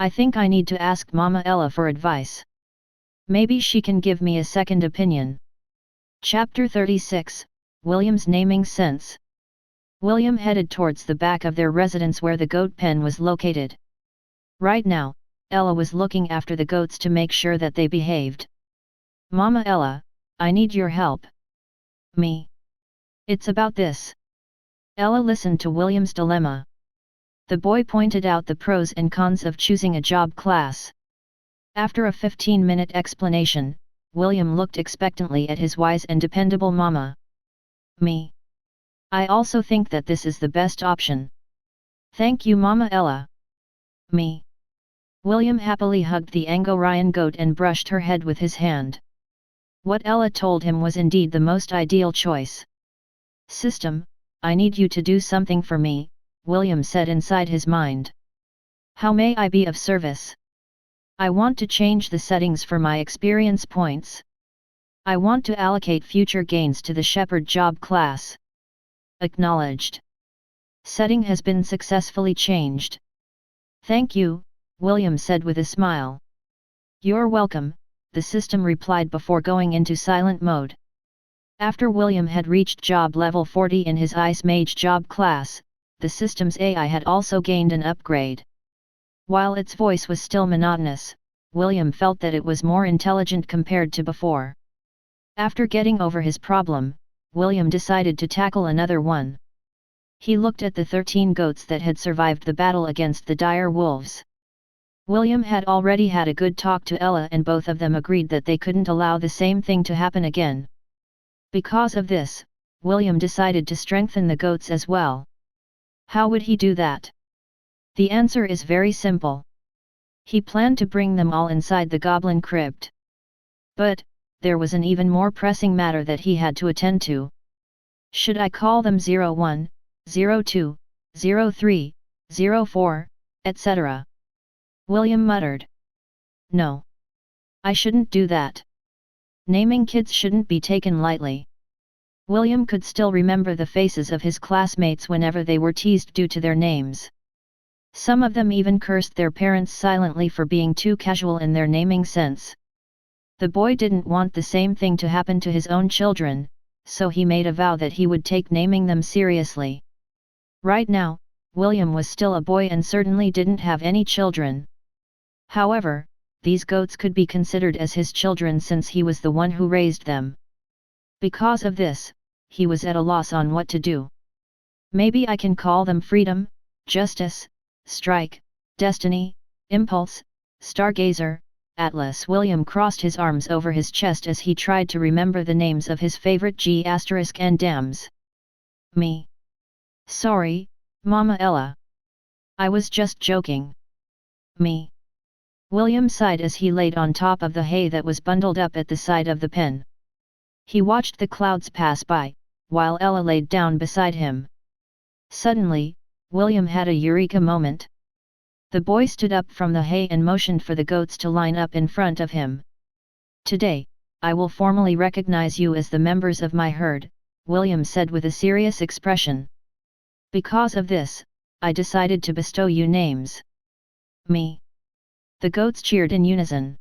I think I need to ask Mama Ella for advice. Maybe she can give me a second opinion. Chapter 36, William's Naming Sense. William headed towards the back of their residence where the goat pen was located. Right now, Ella was looking after the goats to make sure that they behaved. Mama Ella, I need your help. Me? It's about this. Ella listened to William's dilemma. The boy pointed out the pros and cons of choosing a job class. After a 15-minute explanation, William looked expectantly at his wise and dependable mama. Me. I also think that this is the best option. Thank you, Mama Ella. Me. William happily hugged the Angorian goat and brushed her head with his hand. What Ella told him was indeed the most ideal choice. System, I need you to do something for me, William said inside his mind. How may I be of service? I want to change the settings for my experience points. I want to allocate future gains to the Shepherd job class. Acknowledged. Setting has been successfully changed. Thank you, William said with a smile. You're welcome, the system replied before going into silent mode. After William had reached job level 40 in his Ice Mage job class, the system's AI had also gained an upgrade. While its voice was still monotonous, William felt that it was more intelligent compared to before. After getting over his problem, William decided to tackle another one. He looked at the 13 goats that had survived the battle against the dire wolves. William had already had a good talk to Ella and both of them agreed that they couldn't allow the same thing to happen again. Because of this, William decided to strengthen the goats as well. How would he do that? The answer is very simple. He planned to bring them all inside the Goblin Crypt. But, there was an even more pressing matter that he had to attend to. Should I call them 01, 02, 03, 04, etc.? William muttered. No. I shouldn't do that. Naming kids shouldn't be taken lightly. William could still remember the faces of his classmates whenever they were teased due to their names. Some of them even cursed their parents silently for being too casual in their naming sense. The boy didn't want the same thing to happen to his own children, so he made a vow that he would take naming them seriously. Right now, William was still a boy and certainly didn't have any children. However, these goats could be considered as his children since he was the one who raised them. Because of this, he was at a loss on what to do. Maybe I can call them Freedom, Justice, Strike, Destiny, Impulse, Stargazer, Atlas. William crossed his arms over his chest as he tried to remember the names of his favorite G** and dams. Me. Sorry, Mama Ella. I was just joking. Me. William sighed as he laid on top of the hay that was bundled up at the side of the pen. He watched the clouds pass by, while Ella laid down beside him. Suddenly, William had a eureka moment. The boy stood up from the hay and motioned for the goats to line up in front of him. Today, I will formally recognize you as the members of my herd, William said with a serious expression. Because of this, I decided to bestow you names. Me. The goats cheered in unison.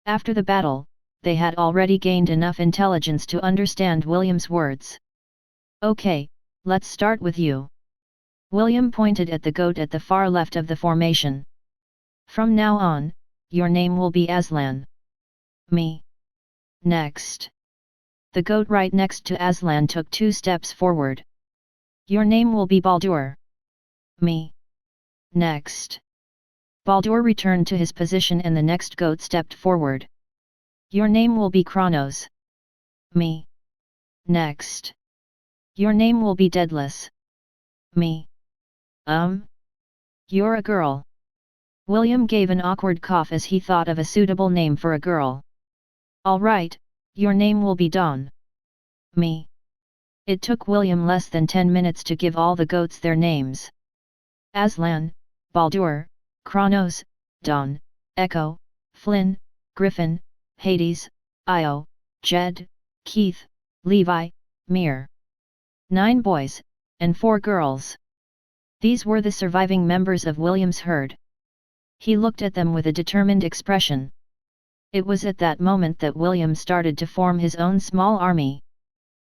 After the battle, they had already gained enough intelligence to understand William's words. Okay, let's start with you. William pointed at the goat at the far left of the formation. From now on, your name will be Aslan. Me. Next. The goat right next to Aslan took 2 steps forward. Your name will be Baldur. Me. Next. Baldur returned to his position and the next goat stepped forward. Your name will be Kronos. Me. Next. Your name will be Daedalus. Me. You're a girl. William gave an awkward cough as he thought of a suitable name for a girl. All right, your name will be Dawn. Me. It took William less than 10 minutes to give all the goats their names. Aslan, Baldur, Kronos, Dawn, Echo, Flynn, Griffin, Hades, Io, Jed, Keith, Levi, Mir. 9 boys, and 4 girls. These were the surviving members of William's herd. He looked at them with a determined expression. It was at that moment that William started to form his own small army.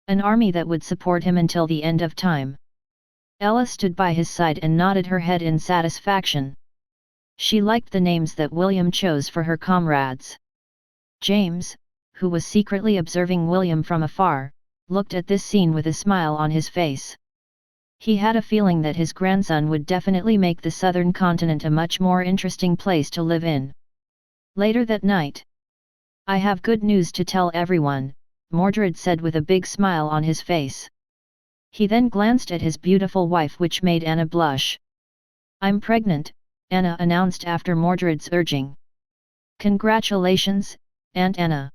An army that would support him until the end of time. Ella stood by his side and nodded her head in satisfaction. She liked the names that William chose for her comrades. James, who was secretly observing William from afar, looked at this scene with a smile on his face. He had a feeling that his grandson would definitely make the southern continent a much more interesting place to live in. Later that night. I have good news to tell everyone, Mordred said with a big smile on his face. He then glanced at his beautiful wife, which made Anna blush. I'm pregnant, Anna announced after Mordred's urging. Congratulations, Aunt Anna.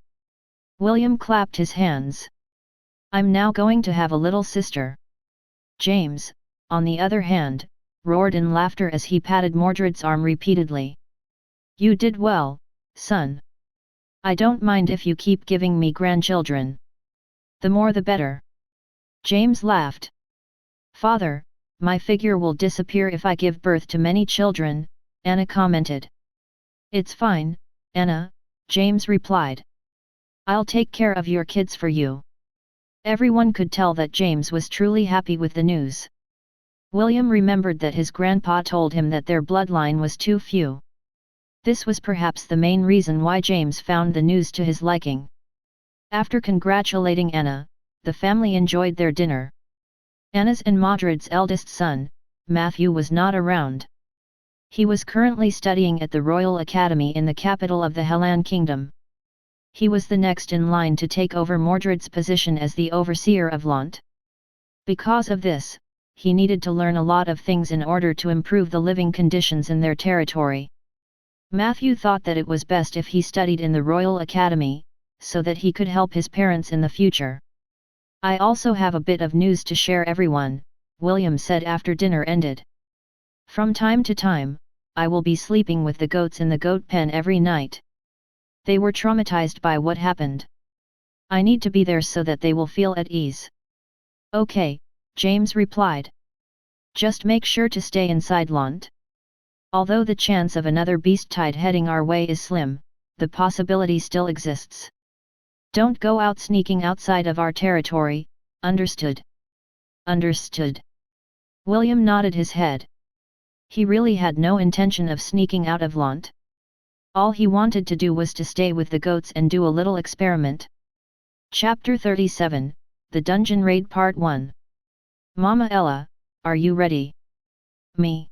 William clapped his hands. I'm now going to have a little sister. James, on the other hand, roared in laughter as he patted Mordred's arm repeatedly. You did well, son. I don't mind if you keep giving me grandchildren. The more the better. James laughed. Father, my figure will disappear if I give birth to many children, Anna commented. It's fine, Anna, James replied. I'll take care of your kids for you. Everyone could tell that James was truly happy with the news. William remembered that his grandpa told him that their bloodline was too few. This was perhaps the main reason why James found the news to his liking. After congratulating Anna, the family enjoyed their dinner. Anna's and Mordred's eldest son, Matthew, was not around. He was currently studying at the Royal Academy in the capital of the Hellan Kingdom. He was the next in line to take over Mordred's position as the overseer of Lont. Because of this, he needed to learn a lot of things in order to improve the living conditions in their territory. Matthew thought that it was best if he studied in the Royal Academy, so that he could help his parents in the future. I also have a bit of news to share everyone, William said after dinner ended. From time to time, I will be sleeping with the goats in the goat pen every night. They were traumatized by what happened. I need to be there so that they will feel at ease. Okay, James replied. Just make sure to stay inside Lont. Although the chance of another beast tide heading our way is slim, the possibility still exists. Don't go out sneaking outside of our territory, understood? Understood. William nodded his head. He really had no intention of sneaking out of Lont. All he wanted to do was to stay with the goats and do a little experiment. Chapter 37, The Dungeon Raid Part 1. Mama Ella, are you ready? Me.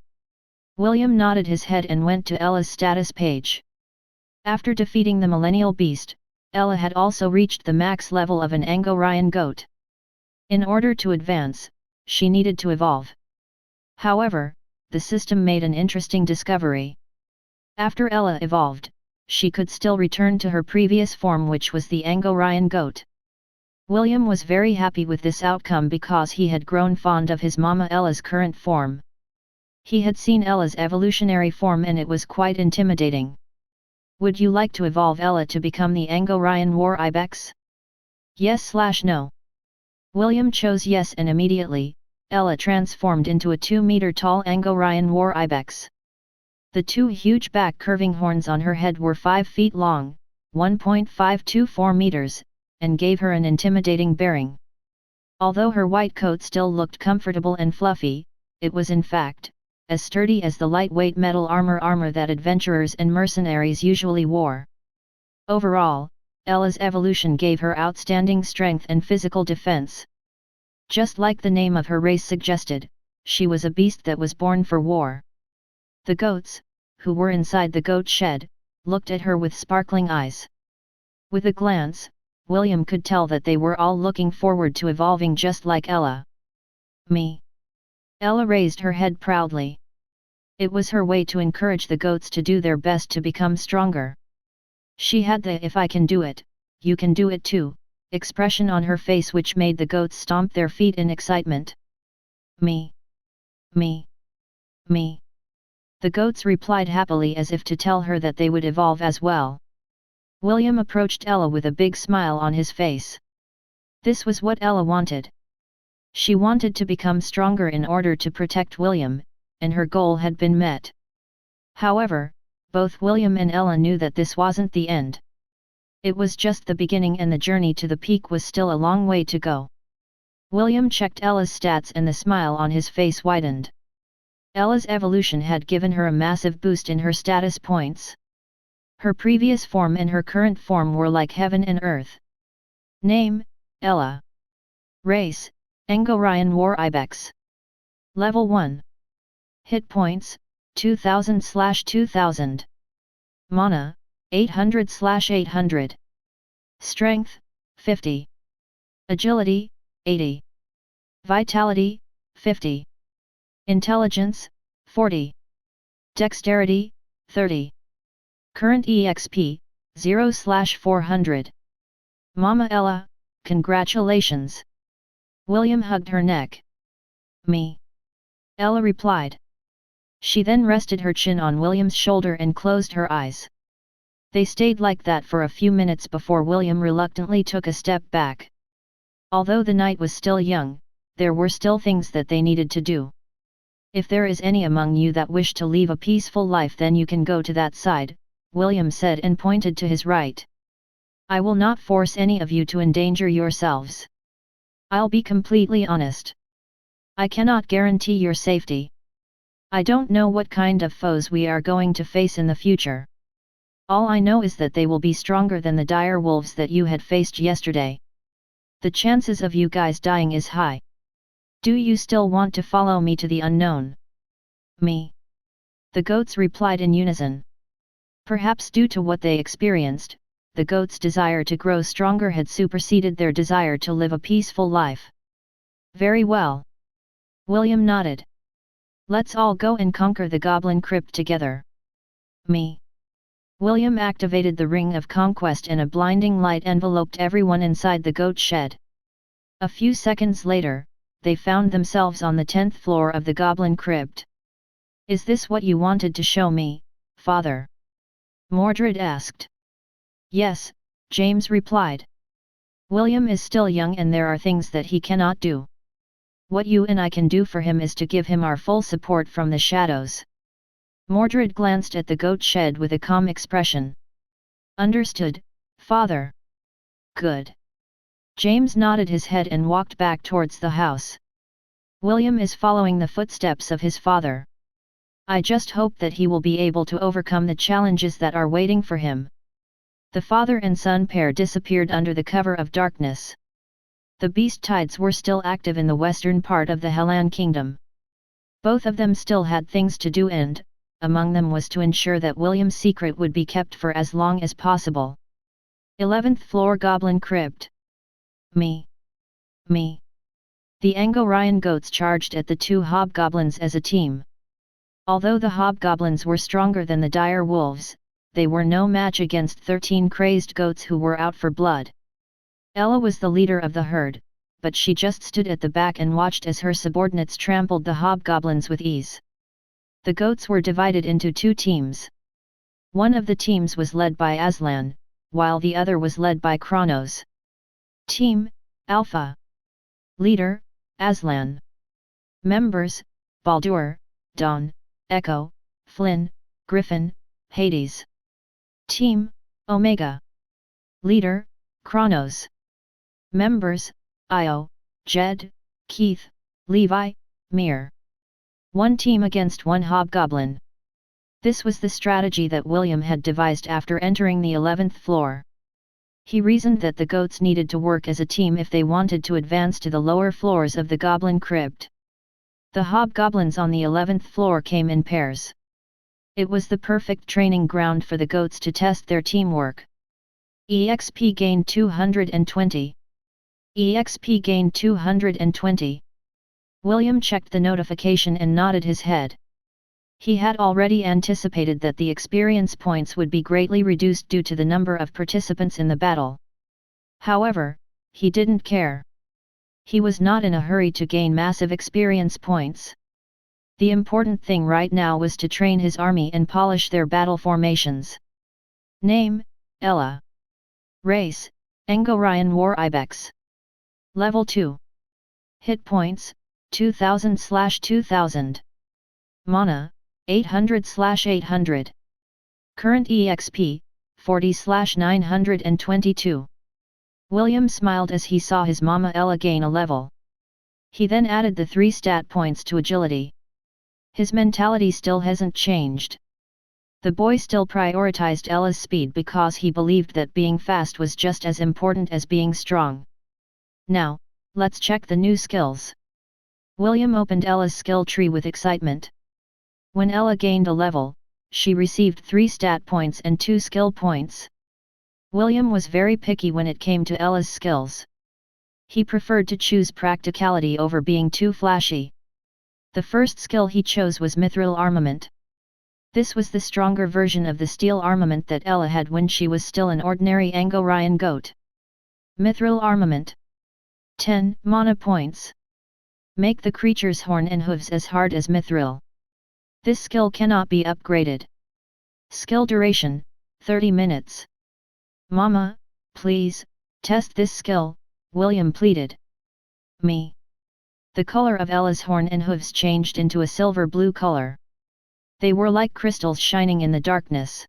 William nodded his head and went to Ella's status page. After defeating the millennial beast, Ella had also reached the max level of an Angorian goat. In order to advance, she needed to evolve. However, the system made an interesting discovery. After Ella evolved, she could still return to her previous form, which was the Angorian goat. William was very happy with this outcome because he had grown fond of his mama Ella's current form. He had seen Ella's evolutionary form and it was quite intimidating. Would you like to evolve Ella to become the Angorian war ibex? Yes/no. William chose yes, and immediately, Ella transformed into a 2-meter tall Angorian war ibex. The two huge back curving horns on her head were 5 feet long, 1.524 meters, and gave her an intimidating bearing. Although her white coat still looked comfortable and fluffy, it was in fact as sturdy as the lightweight metal armor that adventurers and mercenaries usually wore. Overall, Ella's evolution gave her outstanding strength and physical defense. Just like the name of her race suggested, she was a beast that was born for war. The goats, who were inside the goat shed, looked at her with sparkling eyes. With a glance, William could tell that they were all looking forward to evolving just like Ella. Me. Ella raised her head proudly. It was her way to encourage the goats to do their best to become stronger. She had the "if I can do it, you can do it too" expression on her face, which made the goats stomp their feet in excitement. Me. Me. Me. The goats replied happily as if to tell her that they would evolve as well. William approached Ella with a big smile on his face. This was what Ella wanted. She wanted to become stronger in order to protect William, and her goal had been met. However, both William and Ella knew that this wasn't the end. It was just the beginning, and the journey to the peak was still a long way to go. William checked Ella's stats and the smile on his face widened. Ella's evolution had given her a massive boost in her status points. Her previous form and her current form were like heaven and earth. Name: Ella. Race: Angorian war ibex. Level 1. Hit points: 2000/2000. Mana: 800/800. Strength: 50. Agility: 80. Vitality: 50. Intelligence: 40. Dexterity: 30. Current EXP: 0/400. Mama Ella, congratulations! William hugged her neck. Me. Ella replied. She then rested her chin on William's shoulder and closed her eyes. They stayed like that for a few minutes before William reluctantly took a step back. Although the night was still young, there were still things that they needed to do. If there is any among you that wish to leave a peaceful life, then you can go to that side, William said and pointed to his right. I will not force any of you to endanger yourselves. I'll be completely honest. I cannot guarantee your safety. I don't know what kind of foes we are going to face in the future. All I know is that they will be stronger than the dire wolves that you had faced yesterday. The chances of you guys dying is high. Do you still want to follow me to the unknown? Me. The goats replied in unison. Perhaps due to what they experienced, the goats' desire to grow stronger had superseded their desire to live a peaceful life. Very well. William nodded. Let's all go and conquer the Goblin Crypt together. Me. William activated the Ring of Conquest and a blinding light enveloped everyone inside the goat shed. A few seconds later, they found themselves on the 10th floor of the Goblin Crypt. Is this what you wanted to show me, Father? Mordred asked. Yes, James replied. William is still young and there are things that he cannot do. What you and I can do for him is to give him our full support from the shadows. Mordred glanced at the goat shed with a calm expression. Understood, Father. Good. James nodded his head and walked back towards the house. William is following the footsteps of his father. I just hope that he will be able to overcome the challenges that are waiting for him. The father and son pair disappeared under the cover of darkness. The beast tides were still active in the western part of the Hellan kingdom. Both of them still had things to do and, among them was to ensure that William's secret would be kept for as long as possible. 11th floor Goblin Crypt. Me. The Angorian goats charged at the two hobgoblins as a team. Although the hobgoblins were stronger than the dire wolves, they were no match against 13 crazed goats who were out for blood. Ella was the leader of the herd, but she just stood at the back and watched as her subordinates trampled the hobgoblins with ease. The goats were divided into two teams. One of the teams was led by Aslan, while the other was led by Kronos. Team, Alpha. Leader, Aslan. Members, Baldur, Dawn, Echo, Flynn, Griffin, Hades. Team, Omega. Leader, Kronos. Members, Io, Jed, Keith, Levi, Mir. One team against one hobgoblin. This was the strategy that William had devised after entering the 11th floor. He reasoned that the goats needed to work as a team if they wanted to advance to the lower floors of the Goblin Crypt. The hobgoblins on the 11th floor came in pairs. It was the perfect training ground for the goats to test their teamwork. EXP gained 220. EXP gained 220. William checked the notification and nodded his head. He had already anticipated that the experience points would be greatly reduced due to the number of participants in the battle. However, he didn't care. He was not in a hurry to gain massive experience points. The important thing right now was to train his army and polish their battle formations. Name, Ella. Race, Angorian War Ibex. Level 2. Hit points, 2000/2000. Mana, 800/800. Current EXP, 40/922. William smiled as he saw his mama Ella gain a level. He then added the 3 stat points to agility. His mentality still hasn't changed. The boy still prioritized Ella's speed because he believed that being fast was just as important as being strong. Now, let's check the new skills. William opened Ella's skill tree with excitement. When Ella gained a level, she received 3 stat points and 2 skill points. William was very picky when it came to Ella's skills. He preferred to choose practicality over being too flashy. The first skill he chose was Mithril Armament. This was the stronger version of the steel armament that Ella had when she was still an ordinary Angorian goat. Mithril Armament. 10 mana points. Make the creature's horn and hooves as hard as mithril. This skill cannot be upgraded. Skill duration, 30 minutes. Mama, please, test this skill, William pleaded. Me. The color of Ella's horn and hooves changed into a silver blue color. They were like crystals shining in the darkness.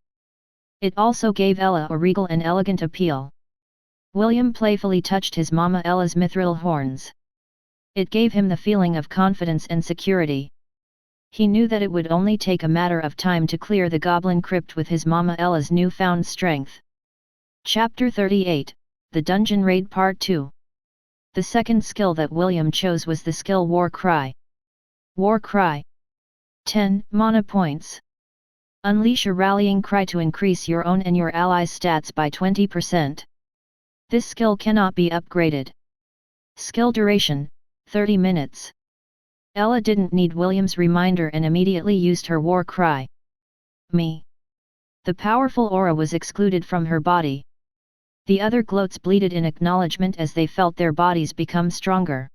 It also gave Ella a regal and elegant appeal. William playfully touched his mama Ella's mithril horns. It gave him the feeling of confidence and security. He knew that it would only take a matter of time to clear the Goblin Crypt with his mama Ella's newfound strength. Chapter 38, The Dungeon Raid Part 2. The second skill that William chose was the skill War Cry. War Cry. 10 mana points. Unleash a rallying cry to increase your own and your allies' stats by 20%. This skill cannot be upgraded. Skill duration, 30 minutes. Ella didn't need William's reminder and immediately used her war cry. Me. The powerful aura was excluded from her body. The other gloats bleated in acknowledgement as they felt their bodies become stronger.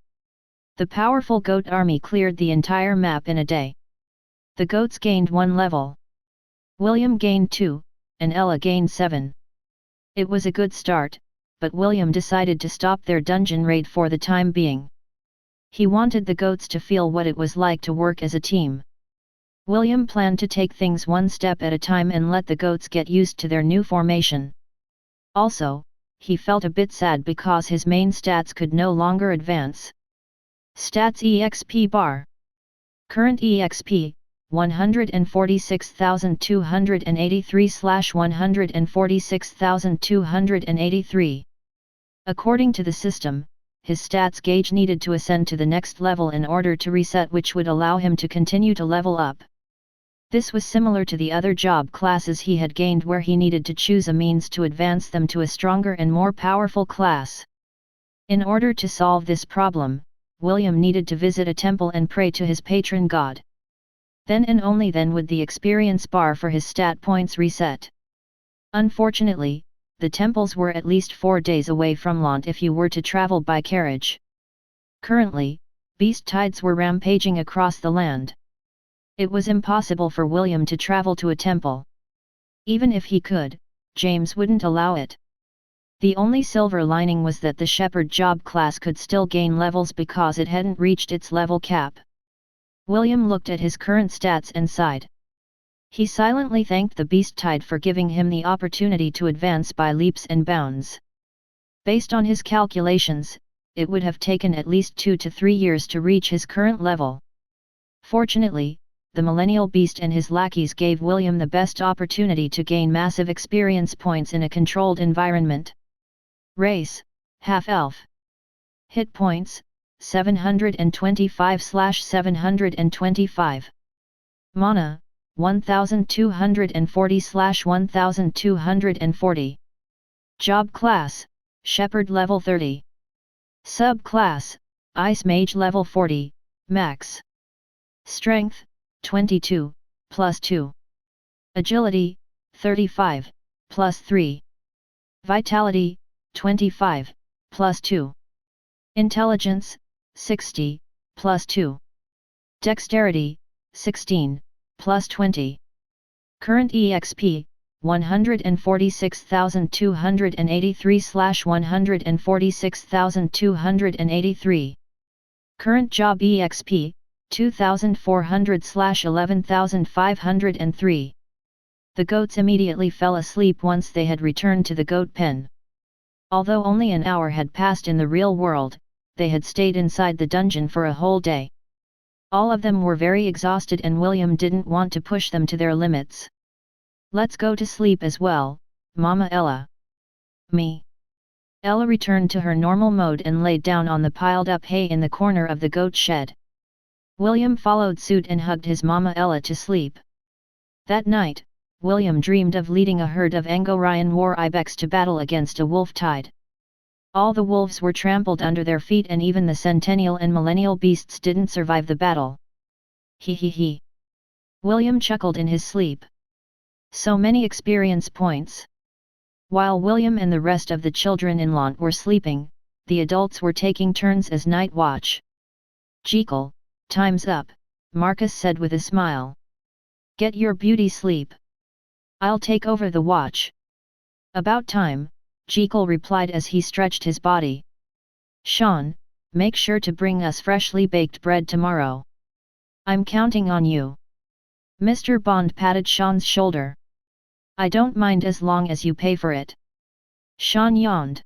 The powerful goat army cleared the entire map in a day. The goats gained 1 level. William gained 2, and Ella gained 7. It was a good start, but William decided to stop their dungeon raid for the time being. He wanted the goats to feel what it was like to work as a team. William planned to take things one step at a time and let the goats get used to their new formation. Also, he felt a bit sad because his main stats could no longer advance. Stats EXP bar. Current EXP, 146,283/146,283. According to the system, his stats gauge needed to ascend to the next level in order to reset, which would allow him to continue to level up. This was similar to the other job classes he had gained, where he needed to choose a means to advance them to a stronger and more powerful class. In order to solve this problem, William needed to visit a temple and pray to his patron god. Then and only then would the experience bar for his stat points reset. Unfortunately, the temples were at least 4 days away from Lont if you were to travel by carriage. Currently, beast tides were rampaging across the land. It was impossible for William to travel to a temple. Even if he could, James wouldn't allow it. The only silver lining was that the shepherd job class could still gain levels because it hadn't reached its level cap. William looked at his current stats and sighed. He silently thanked the beast tide for giving him the opportunity to advance by leaps and bounds. Based on his calculations, it would have taken at least 2 to 3 years to reach his current level. Fortunately, the millennial beast and his lackeys gave William the best opportunity to gain massive experience points in a controlled environment. Race, half-elf. Hit points, 725/725. Mana, 1240/1240. Job class, Shepherd level 30. Subclass, Ice Mage level 40, max. Strength, 22, +2. Agility, 35, +3. Vitality, 25, +2. Intelligence, 60, +2. Dexterity, 16, +20. Current EXP, 146,283/146,283. Current job EXP, 2,400/11,503. The goats immediately fell asleep once they had returned to the goat pen. Although only an hour had passed in the real world, they had stayed inside the dungeon for a whole day. All of them were very exhausted and William didn't want to push them to their limits. "Let's go to sleep as well, Mama Ella." "Me." Ella returned to her normal mode and laid down on the piled-up hay in the corner of the goat shed. William followed suit and hugged his Mama Ella to sleep. That night, William dreamed of leading a herd of Angorian war ibex to battle against a wolf tide. All the wolves were trampled under their feet and even the centennial and millennial beasts didn't survive the battle. He he he. William chuckled in his sleep. So many experience points. While William and the rest of the children in Lont were sleeping, the adults were taking turns as night watch. "Jekyll, time's up," Marcus said with a smile. "Get your beauty sleep. I'll take over the watch." "About time," Jekyll replied as he stretched his body. "Sean, make sure to bring us freshly baked bread tomorrow. I'm counting on you." Mr. Bond patted Sean's shoulder. "I don't mind as long as you pay for it." Sean yawned.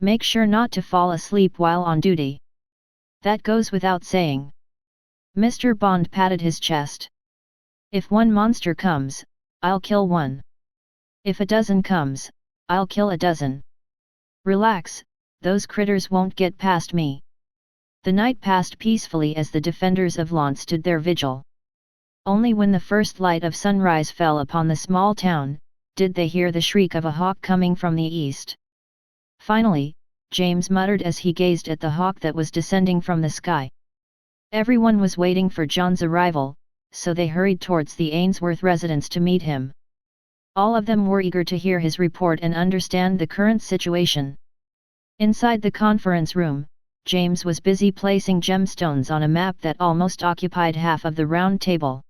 "Make sure not to fall asleep while on duty." "That goes without saying." Mr. Bond patted his chest. "If one monster comes, I'll kill one. If a dozen comes, I'll kill a dozen. Relax, those critters won't get past me." The night passed peacefully as the defenders of Lont stood their vigil. Only when the first light of sunrise fell upon the small town, did they hear the shriek of a hawk coming from the east. Finally, James muttered as he gazed at the hawk that was descending from the sky. Everyone was waiting for John's arrival, so they hurried towards the Ainsworth residence to meet him. All of them were eager to hear his report and understand the current situation. Inside the conference room, James was busy placing gemstones on a map that almost occupied half of the round table.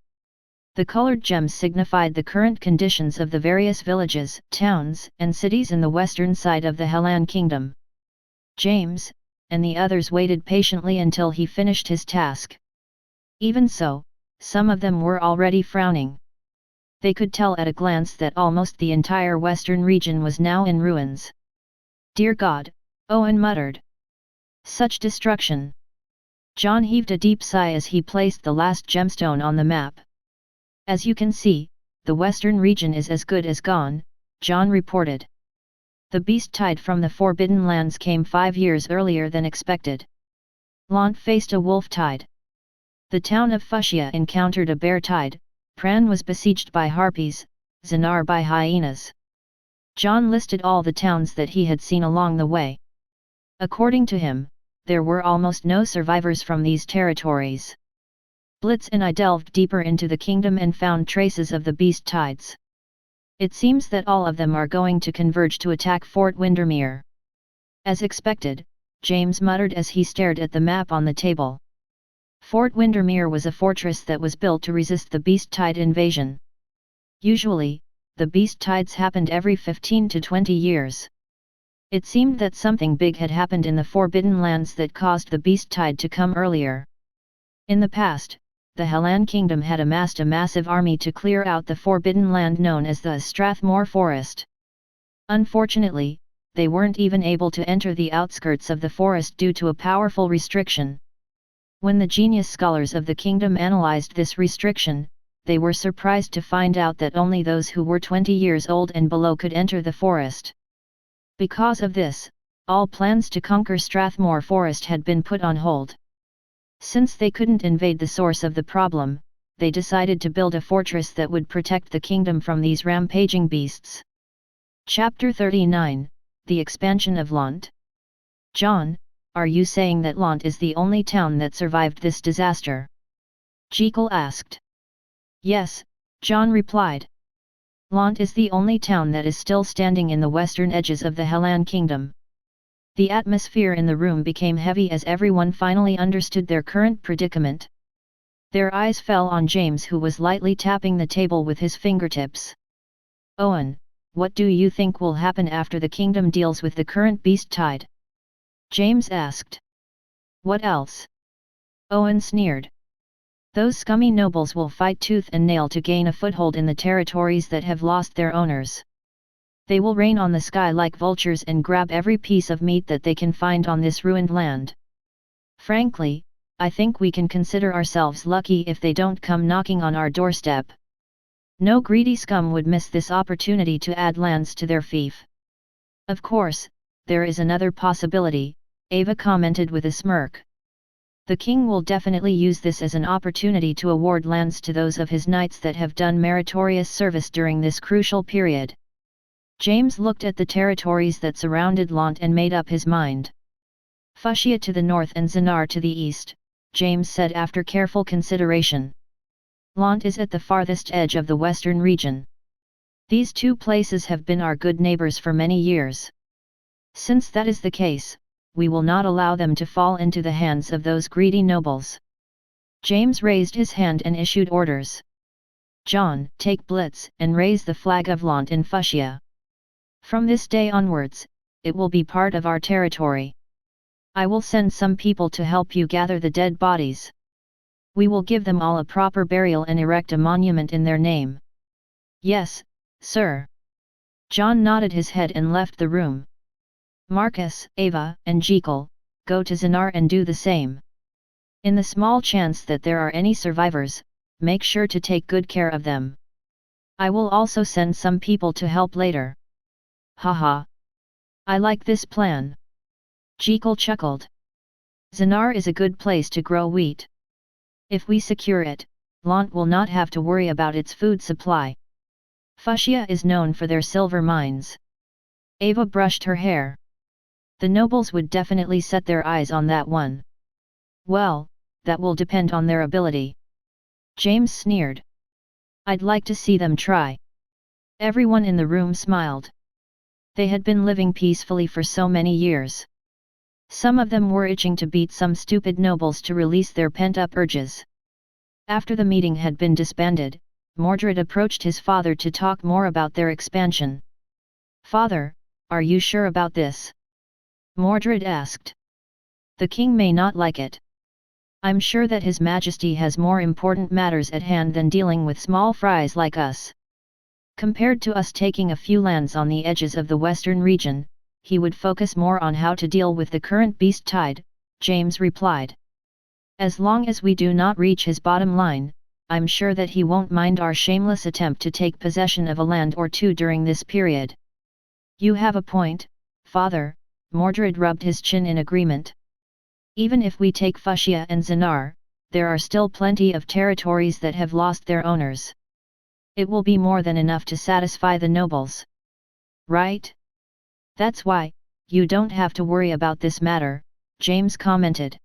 The colored gems signified the current conditions of the various villages, towns, and cities in the western side of the Hellan Kingdom. James, and the others waited patiently until he finished his task. Even so, some of them were already frowning. They could tell at a glance that almost the entire western region was now in ruins. "Dear God," Owen muttered. "Such destruction." John heaved a deep sigh as he placed the last gemstone on the map. "As you can see, the western region is as good as gone," John reported. "The beast tide from the Forbidden Lands came 5 years earlier than expected. Lont faced a wolf tide. The town of Fuchsia encountered a bear tide, Pran was besieged by harpies, Zanar by hyenas. John listed all the towns that he had seen along the way. According to him, there were almost no survivors from these territories. Blitz and I delved deeper into the kingdom and found traces of the beast tides. It seems that all of them are going to converge to attack Fort Windermere. As expected, James muttered as he stared at the map on the table. Fort Windermere was a fortress that was built to resist the beast tide invasion. Usually, the beast tides happened every 15 to 20 years. It seemed that something big had happened in the Forbidden Lands that caused the beast tide to come earlier. In the past, the Hellan kingdom had amassed a massive army to clear out the Forbidden Land known as the Strathmore Forest. Unfortunately, they weren't even able to enter the outskirts of the forest due to a powerful restriction. When the genius scholars of the kingdom analyzed this restriction, they were surprised to find out that only those who were 20 years old and below could enter the forest. Because of this, all plans to conquer Strathmore Forest had been put on hold. Since they couldn't invade the source of the problem, they decided to build a fortress that would protect the kingdom from these rampaging beasts. Chapter 39, The Expansion of Lont. John, are you saying that Lont is the only town that survived this disaster? Jekyll asked. Yes, John replied. Lont is the only town that is still standing in the western edges of the Hellan kingdom. The atmosphere in the room became heavy as everyone finally understood their current predicament. Their eyes fell on James, who was lightly tapping the table with his fingertips. Owen, what do you think will happen after the kingdom deals with the current beast tide? James asked. What else? Owen sneered. Those scummy nobles will fight tooth and nail to gain a foothold in the territories that have lost their owners. They will rain on the sky like vultures and grab every piece of meat that they can find on this ruined land. Frankly, I think we can consider ourselves lucky if they don't come knocking on our doorstep. No greedy scum would miss this opportunity to add lands to their fief. Of course, there is another possibility, Ava commented with a smirk. The king will definitely use this as an opportunity to award lands to those of his knights that have done meritorious service during this crucial period. James looked at the territories that surrounded Lont and made up his mind. Fushia to the north and Zanar to the east, James said after careful consideration. Lont is at the farthest edge of the western region. These two places have been our good neighbors for many years. Since that is the case, we will not allow them to fall into the hands of those greedy nobles. James raised his hand and issued orders. John, take Blitz and raise the flag of Lont in Fushia. From this day onwards, it will be part of our territory. I will send some people to help you gather the dead bodies. We will give them all a proper burial and erect a monument in their name. Yes, sir. John nodded his head and left the room. Marcus, Ava, and Jekyll, go to Zanar and do the same. In the small chance that there are any survivors, make sure to take good care of them. I will also send some people to help later. Haha. I like this plan. Jekyll chuckled. Zanar is a good place to grow wheat. If we secure it, Lont will not have to worry about its food supply. Fushia is known for their silver mines. Ava brushed her hair. The nobles would definitely set their eyes on that one. Well, that will depend on their ability. James sneered. I'd like to see them try. Everyone in the room smiled. They had been living peacefully for so many years. Some of them were itching to beat some stupid nobles to release their pent-up urges. After the meeting had been disbanded, Mordred approached his father to talk more about their expansion. Father, are you sure about this? Mordred asked. The king may not like it. I'm sure that His Majesty has more important matters at hand than dealing with small fries like us. Compared to us taking a few lands on the edges of the western region, he would focus more on how to deal with the current beast tide, James replied. As long as we do not reach his bottom line, I'm sure that he won't mind our shameless attempt to take possession of a land or two during this period. You have a point, father, Mordred rubbed his chin in agreement. Even if we take Fushia and Zanar, there are still plenty of territories that have lost their owners. It will be more than enough to satisfy the nobles. Right? That's why, you don't have to worry about this matter, James commented.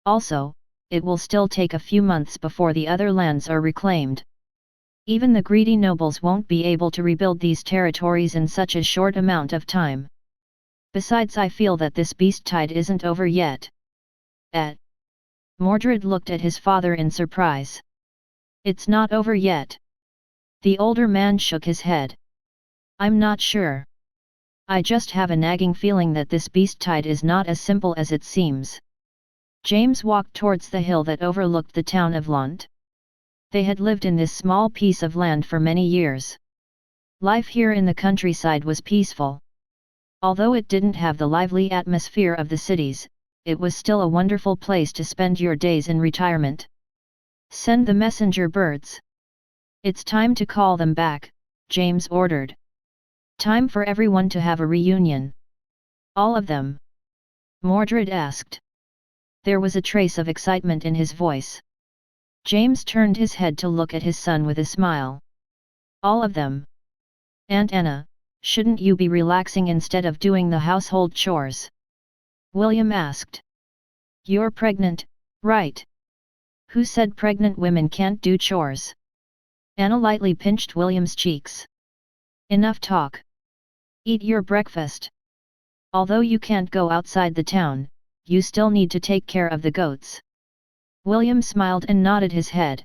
Also, it will still take a few months before the other lands are reclaimed. Even the greedy nobles won't be able to rebuild these territories in such a short amount of time. Besides, I feel that this beast tide isn't over yet. Mordred looked at his father in surprise. It's not over yet. The older man shook his head. I'm not sure. I just have a nagging feeling that this beast tide is not as simple as it seems. James walked towards the hill that overlooked the town of Lont. They had lived in this small piece of land for many years. Life here in the countryside was peaceful. Although it didn't have the lively atmosphere of the cities, it was still a wonderful place to spend your days in retirement. Send the messenger birds. It's time to call them back, James ordered. Time for everyone to have a reunion. All of them? Mordred asked. There was a trace of excitement in his voice. James turned his head to look at his son with a smile. All of them. Aunt Anna, shouldn't you be relaxing instead of doing the household chores? William asked. You're pregnant, right? Who said pregnant women can't do chores? Anna lightly pinched William's cheeks. Enough talk. Eat your breakfast. Although you can't go outside the town, you still need to take care of the goats. William smiled and nodded his head.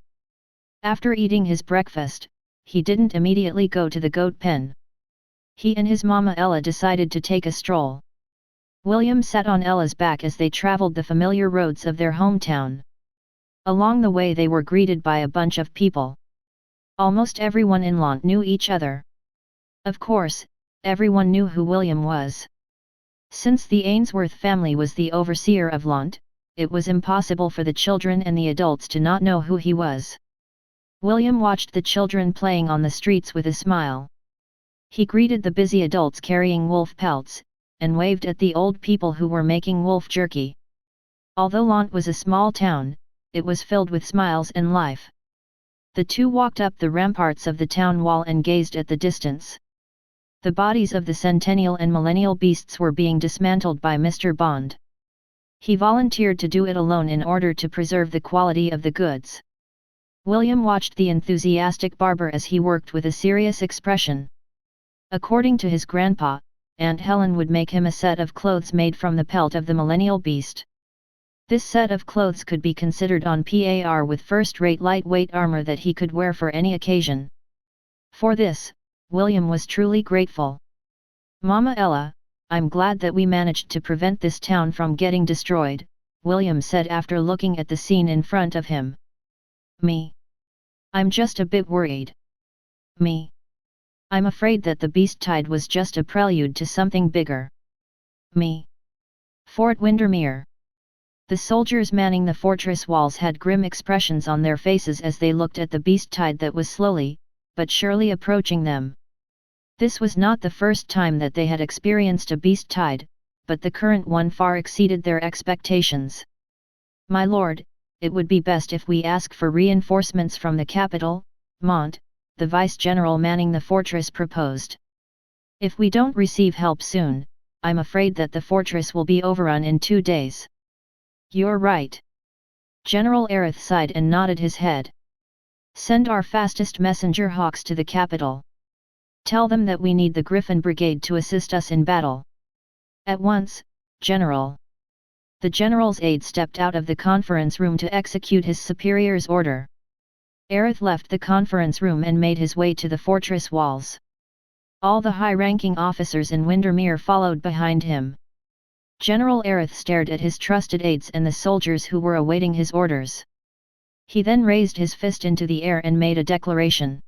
After eating his breakfast, he didn't immediately go to the goat pen. He and his mama Ella decided to take a stroll. William sat on Ella's back as they traveled the familiar roads of their hometown. Along the way they were greeted by a bunch of people. Almost everyone in Lont knew each other. Of course, everyone knew who William was. Since the Ainsworth family was the overseer of Lont, it was impossible for the children and the adults to not know who he was. William watched the children playing on the streets with a smile. He greeted the busy adults carrying wolf pelts, and waved at the old people who were making wolf jerky. Although Lont was a small town, it was filled with smiles and life. The two walked up the ramparts of the town wall and gazed at the distance. The bodies of the centennial and millennial beasts were being dismantled by Mr. Bond. He volunteered to do it alone in order to preserve the quality of the goods. William watched the enthusiastic barber as he worked with a serious expression. According to his grandpa, Aunt Helen would make him a set of clothes made from the pelt of the millennial beast. This set of clothes could be considered on par with first-rate lightweight armor that he could wear for any occasion. For this, William was truly grateful. Mama Ella, I'm glad that we managed to prevent this town from getting destroyed, William said after looking at the scene in front of him. Me? I'm just a bit worried. Me? I'm afraid that the beast tide was just a prelude to something bigger. Me? Fort Windermere. The soldiers manning the fortress walls had grim expressions on their faces as they looked at the beast tide that was slowly, but surely approaching them. This was not the first time that they had experienced a beast tide, but the current one far exceeded their expectations. My lord, it would be best if we ask for reinforcements from the capital, Mont, the vice-general manning the fortress proposed. If we don't receive help soon, I'm afraid that the fortress will be overrun in 2 days. You're right. General Aerith sighed and nodded his head. Send our fastest messenger hawks to the capital. Tell them that we need the Griffin Brigade to assist us in battle. At once, General. The general's aide stepped out of the conference room to execute his superior's order. Aerith left the conference room and made his way to the fortress walls. All the high-ranking officers in Windermere followed behind him. General Aerith stared at his trusted aides and the soldiers who were awaiting his orders. He then raised his fist into the air and made a declaration.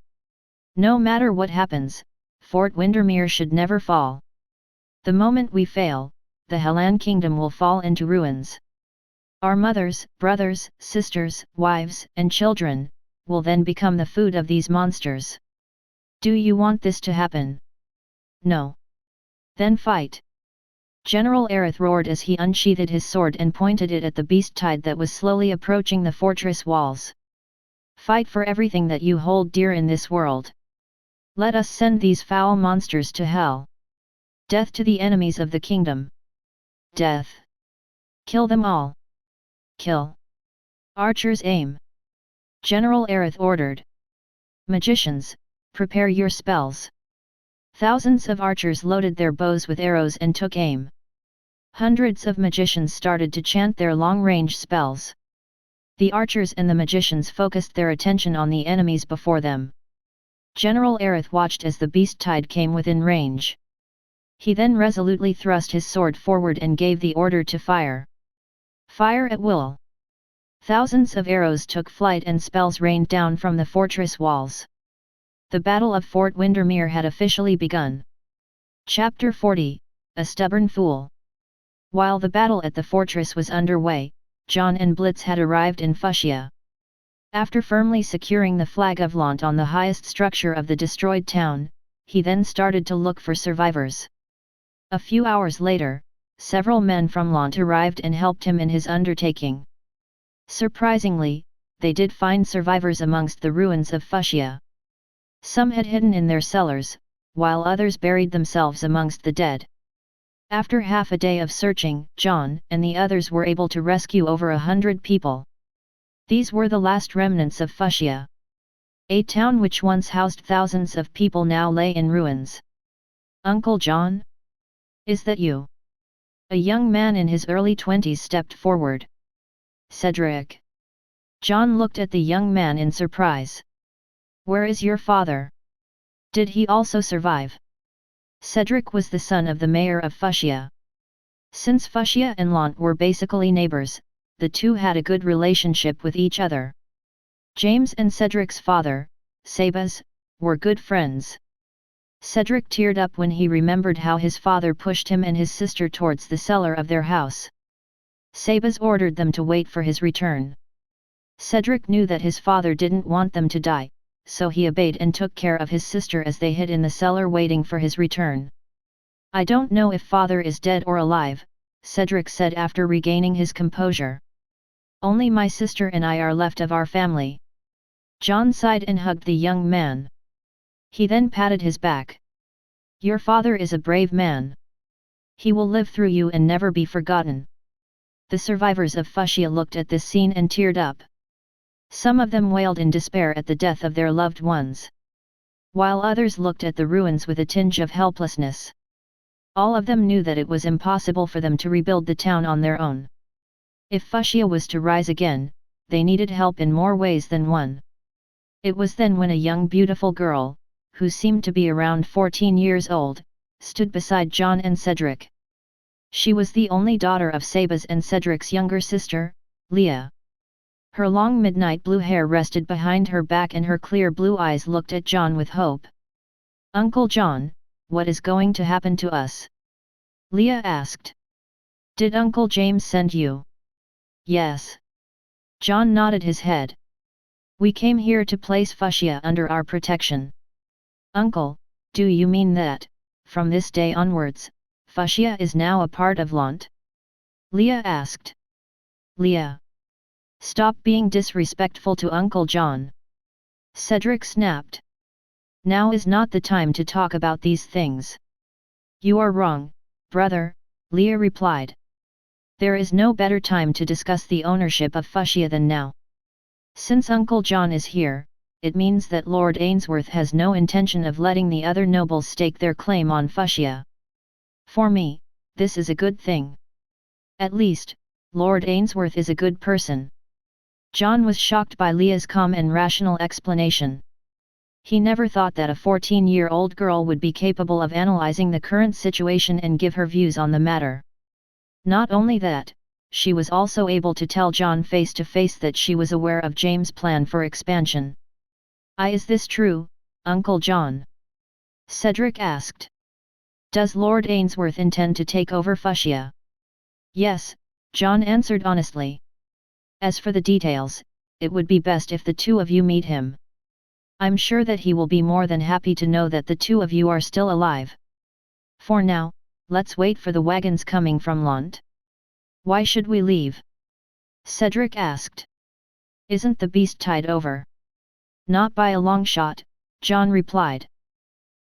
No matter what happens, Fort Windermere should never fall. The moment we fail, the Hellan kingdom will fall into ruins. Our mothers, brothers, sisters, wives, and children will then become the food of these monsters. Do you want this to happen? No. Then fight! General Aerith roared as he unsheathed his sword and pointed it at the beast tide that was slowly approaching the fortress walls. Fight for everything that you hold dear in this world. Let us send these foul monsters to hell. Death to the enemies of the kingdom. Death. Kill them all. Kill. Archers aim. General Aerith ordered. Magicians, prepare your spells. Thousands of archers loaded their bows with arrows and took aim. Hundreds of magicians started to chant their long-range spells. The archers and the magicians focused their attention on the enemies before them. General Aerith watched as the beast tide came within range. He then resolutely thrust his sword forward and gave the order to fire. Fire at will. Thousands of arrows took flight and spells rained down from the fortress walls. The Battle of Fort Windermere had officially begun. Chapter 40, A Stubborn Fool. While the battle at the fortress was underway, John and Blitz had arrived in Fuchsia. After firmly securing the flag of Lont on the highest structure of the destroyed town, he then started to look for survivors. A few hours later, several men from Lont arrived and helped him in his undertaking. Surprisingly, they did find survivors amongst the ruins of Fuchsia. Some had hidden in their cellars, while others buried themselves amongst the dead. After half a day of searching, John and the others were able to rescue over 100 people. These were the last remnants of Fuchsia. A town which once housed thousands of people now lay in ruins. Uncle John? Is that you? A young man in his early 20s stepped forward. Cedric. John looked at the young man in surprise. Where is your father? Did he also survive? Cedric was the son of the mayor of Fuchsia. Since Fuchsia and Lont were basically neighbors, the two had a good relationship with each other. James and Cedric's father, Sabas, were good friends. Cedric teared up when he remembered how his father pushed him and his sister towards the cellar of their house. Sabas ordered them to wait for his return. Cedric knew that his father didn't want them to die, so he obeyed and took care of his sister as they hid in the cellar waiting for his return. I don't know if father is dead or alive, Cedric said after regaining his composure. Only my sister and I are left of our family. John sighed and hugged the young man. He then patted his back. Your father is a brave man. He will live through you and never be forgotten. The survivors of Fuchsia looked at this scene and teared up. Some of them wailed in despair at the death of their loved ones, while others looked at the ruins with a tinge of helplessness. All of them knew that it was impossible for them to rebuild the town on their own. If Fuchsia was to rise again, they needed help in more ways than one. It was then when a young beautiful girl, who seemed to be around 14 years old, stood beside John and Cedric. She was the only daughter of Sabas and Cedric's younger sister, Leah. Her long midnight blue hair rested behind her back and her clear blue eyes looked at John with hope. Uncle John, what is going to happen to us? Leah asked. Did Uncle James send you? Yes. John nodded his head. We came here to place Fuchsia under our protection. Uncle, do you mean that, from this day onwards, Fuchsia is now a part of Lont? Leah asked. Leah. Stop being disrespectful to Uncle John. Cedric snapped. Now is not the time to talk about these things. You are wrong, brother, Leah replied. There is no better time to discuss the ownership of Fuchsia than now. Since Uncle John is here, it means that Lord Ainsworth has no intention of letting the other nobles stake their claim on Fuchsia. For me, this is a good thing. At least, Lord Ainsworth is a good person. John was shocked by Leah's calm and rational explanation. He never thought that a 14-year-old girl would be capable of analyzing the current situation and give her views on the matter. Not only that, she was also able to tell John face to face that she was aware of James' plan for expansion. Is this true, Uncle John? Cedric asked. Does Lord Ainsworth intend to take over Fuchsia? Yes, John answered honestly. As for the details, it would be best if the two of you meet him. I'm sure that he will be more than happy to know that the two of you are still alive. For now, let's wait for the wagons coming from Lont. Why should we leave? Cedric asked. Isn't the beast tide over? Not by a long shot, John replied.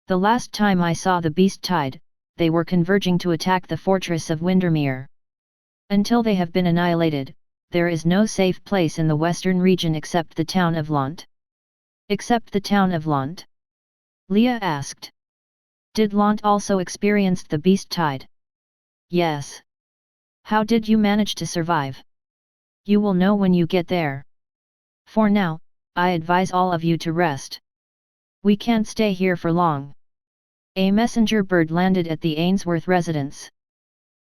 The last time I saw the beast tide, they were converging to attack the fortress of Windermere. Until they have been annihilated, there is no safe place in the western region except the town of Lont. Except the town of Lont? Leah asked. Did Lont also experience the beast tide? Yes. How did you manage to survive? You will know when you get there. For now, I advise all of you to rest. We can't stay here for long. A messenger bird landed at the Ainsworth residence.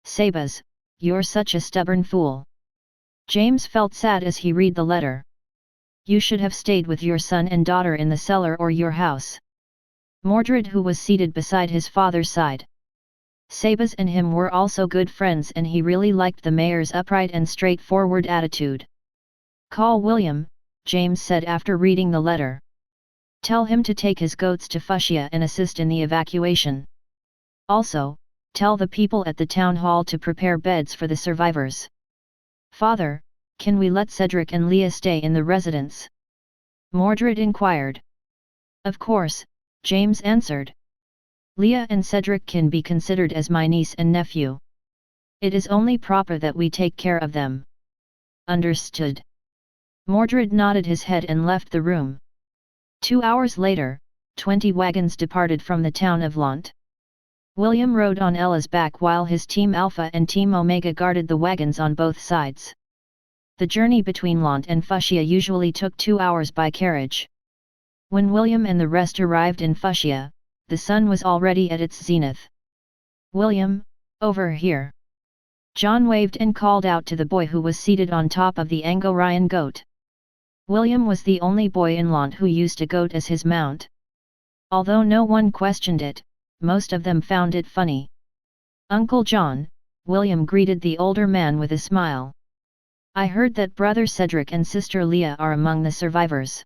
Sabas, you're such a stubborn fool. James felt sad as he read the letter. You should have stayed with your son and daughter in the cellar or your house. Mordred, who was seated beside his father's side. Sabas and him were also good friends, and he really liked the mayor's upright and straightforward attitude. Call William, James said after reading the letter. Tell him to take his goats to Fuchsia and assist in the evacuation. Also, tell the people at the town hall to prepare beds for the survivors. Father, can we let Cedric and Leah stay in the residence? Mordred inquired. Of course, James answered. Leah and Cedric can be considered as my niece and nephew. It is only proper that we take care of them. Understood. Mordred nodded his head and left the room. 2 hours later, 20 wagons departed from the town of Lont. William rode on Ella's back while his Team Alpha and Team Omega guarded the wagons on both sides. The journey between Lont and Fuchsia usually took 2 hours by carriage. When William and the rest arrived in Fuchsia, the sun was already at its zenith. William, over here. John waved and called out to the boy who was seated on top of the Angorian goat. William was the only boy in Lont who used a goat as his mount. Although no one questioned it, most of them found it funny. Uncle John, William greeted the older man with a smile. I heard that brother Cedric and sister Leah are among the survivors.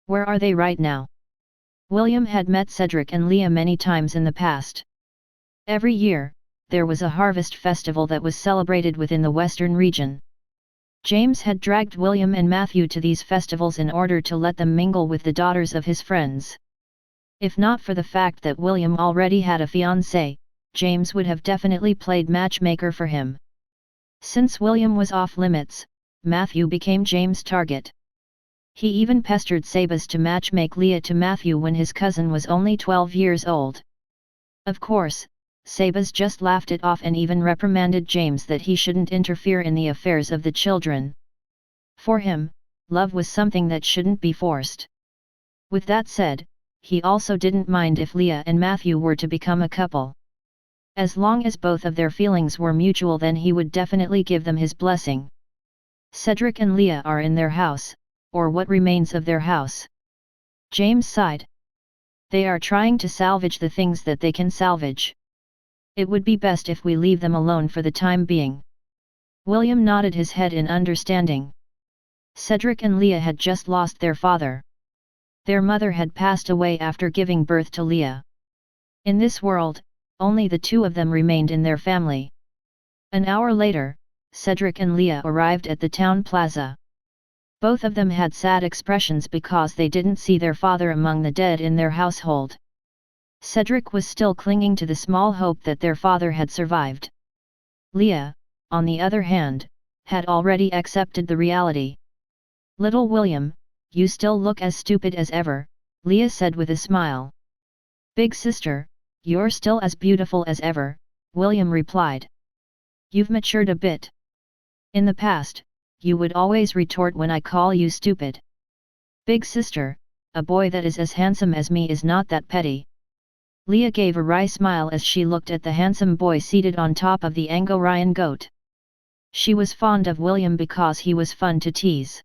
Where are they right now? William had met Cedric and Leah many times in the past. Every year, there was a harvest festival that was celebrated within the western region. James had dragged William and Matthew to these festivals in order to let them mingle with the daughters of his friends. If not for the fact that William already had a fiancée, James would have definitely played matchmaker for him. Since William was off limits, Matthew became James' target. He even pestered Sabas to matchmake Leah to Matthew when his cousin was only 12 years old. Of course, Sabas just laughed it off and even reprimanded James that he shouldn't interfere in the affairs of the children. For him, love was something that shouldn't be forced. With that said, he also didn't mind if Leah and Matthew were to become a couple. As long as both of their feelings were mutual, then he would definitely give them his blessing. Cedric and Leah are in their house, or what remains of their house. James sighed. They are trying to salvage the things that they can salvage. It would be best if we leave them alone for the time being. William nodded his head in understanding. Cedric and Leah had just lost their father. Their mother had passed away after giving birth to Leah. In this world, only the two of them remained in their family. An hour later, Cedric and Leah arrived at the town plaza. Both of them had sad expressions because they didn't see their father among the dead in their household. Cedric was still clinging to the small hope that their father had survived. Leah, on the other hand, had already accepted the reality. Little William, you still look as stupid as ever, Leah said with a smile. Big sister, you're still as beautiful as ever, William replied. You've matured a bit. In the past, you would always retort when I call you stupid. Big sister, a boy that is as handsome as me is not that petty. Leah gave a wry smile as she looked at the handsome boy seated on top of the Angorian goat. She was fond of William because he was fun to tease.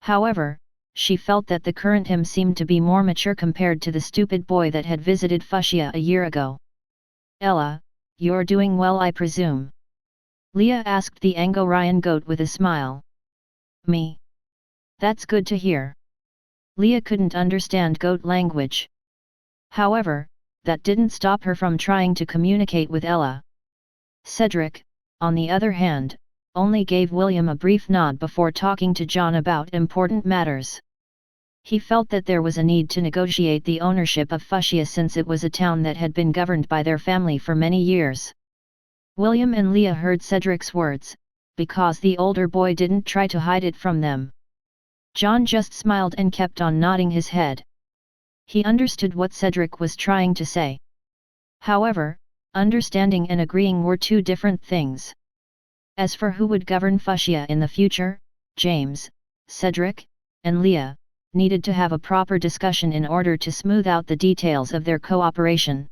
However, she felt that the current him seemed to be more mature compared to the stupid boy that had visited Fuchsia a year ago. Ella, you're doing well, I presume? Leah asked the Angorian goat with a smile. Me? That's good to hear. Leah couldn't understand goat language. However, that didn't stop her from trying to communicate with Ella. Cedric, on the other hand, only gave William a brief nod before talking to John about important matters. He felt that there was a need to negotiate the ownership of Fuchsia since it was a town that had been governed by their family for many years. William and Leah heard Cedric's words, because the older boy didn't try to hide it from them. John just smiled and kept on nodding his head. He understood what Cedric was trying to say. However, understanding and agreeing were two different things. As for who would govern Fuchsia in the future, James, Cedric, and Leah needed to have a proper discussion in order to smooth out the details of their cooperation.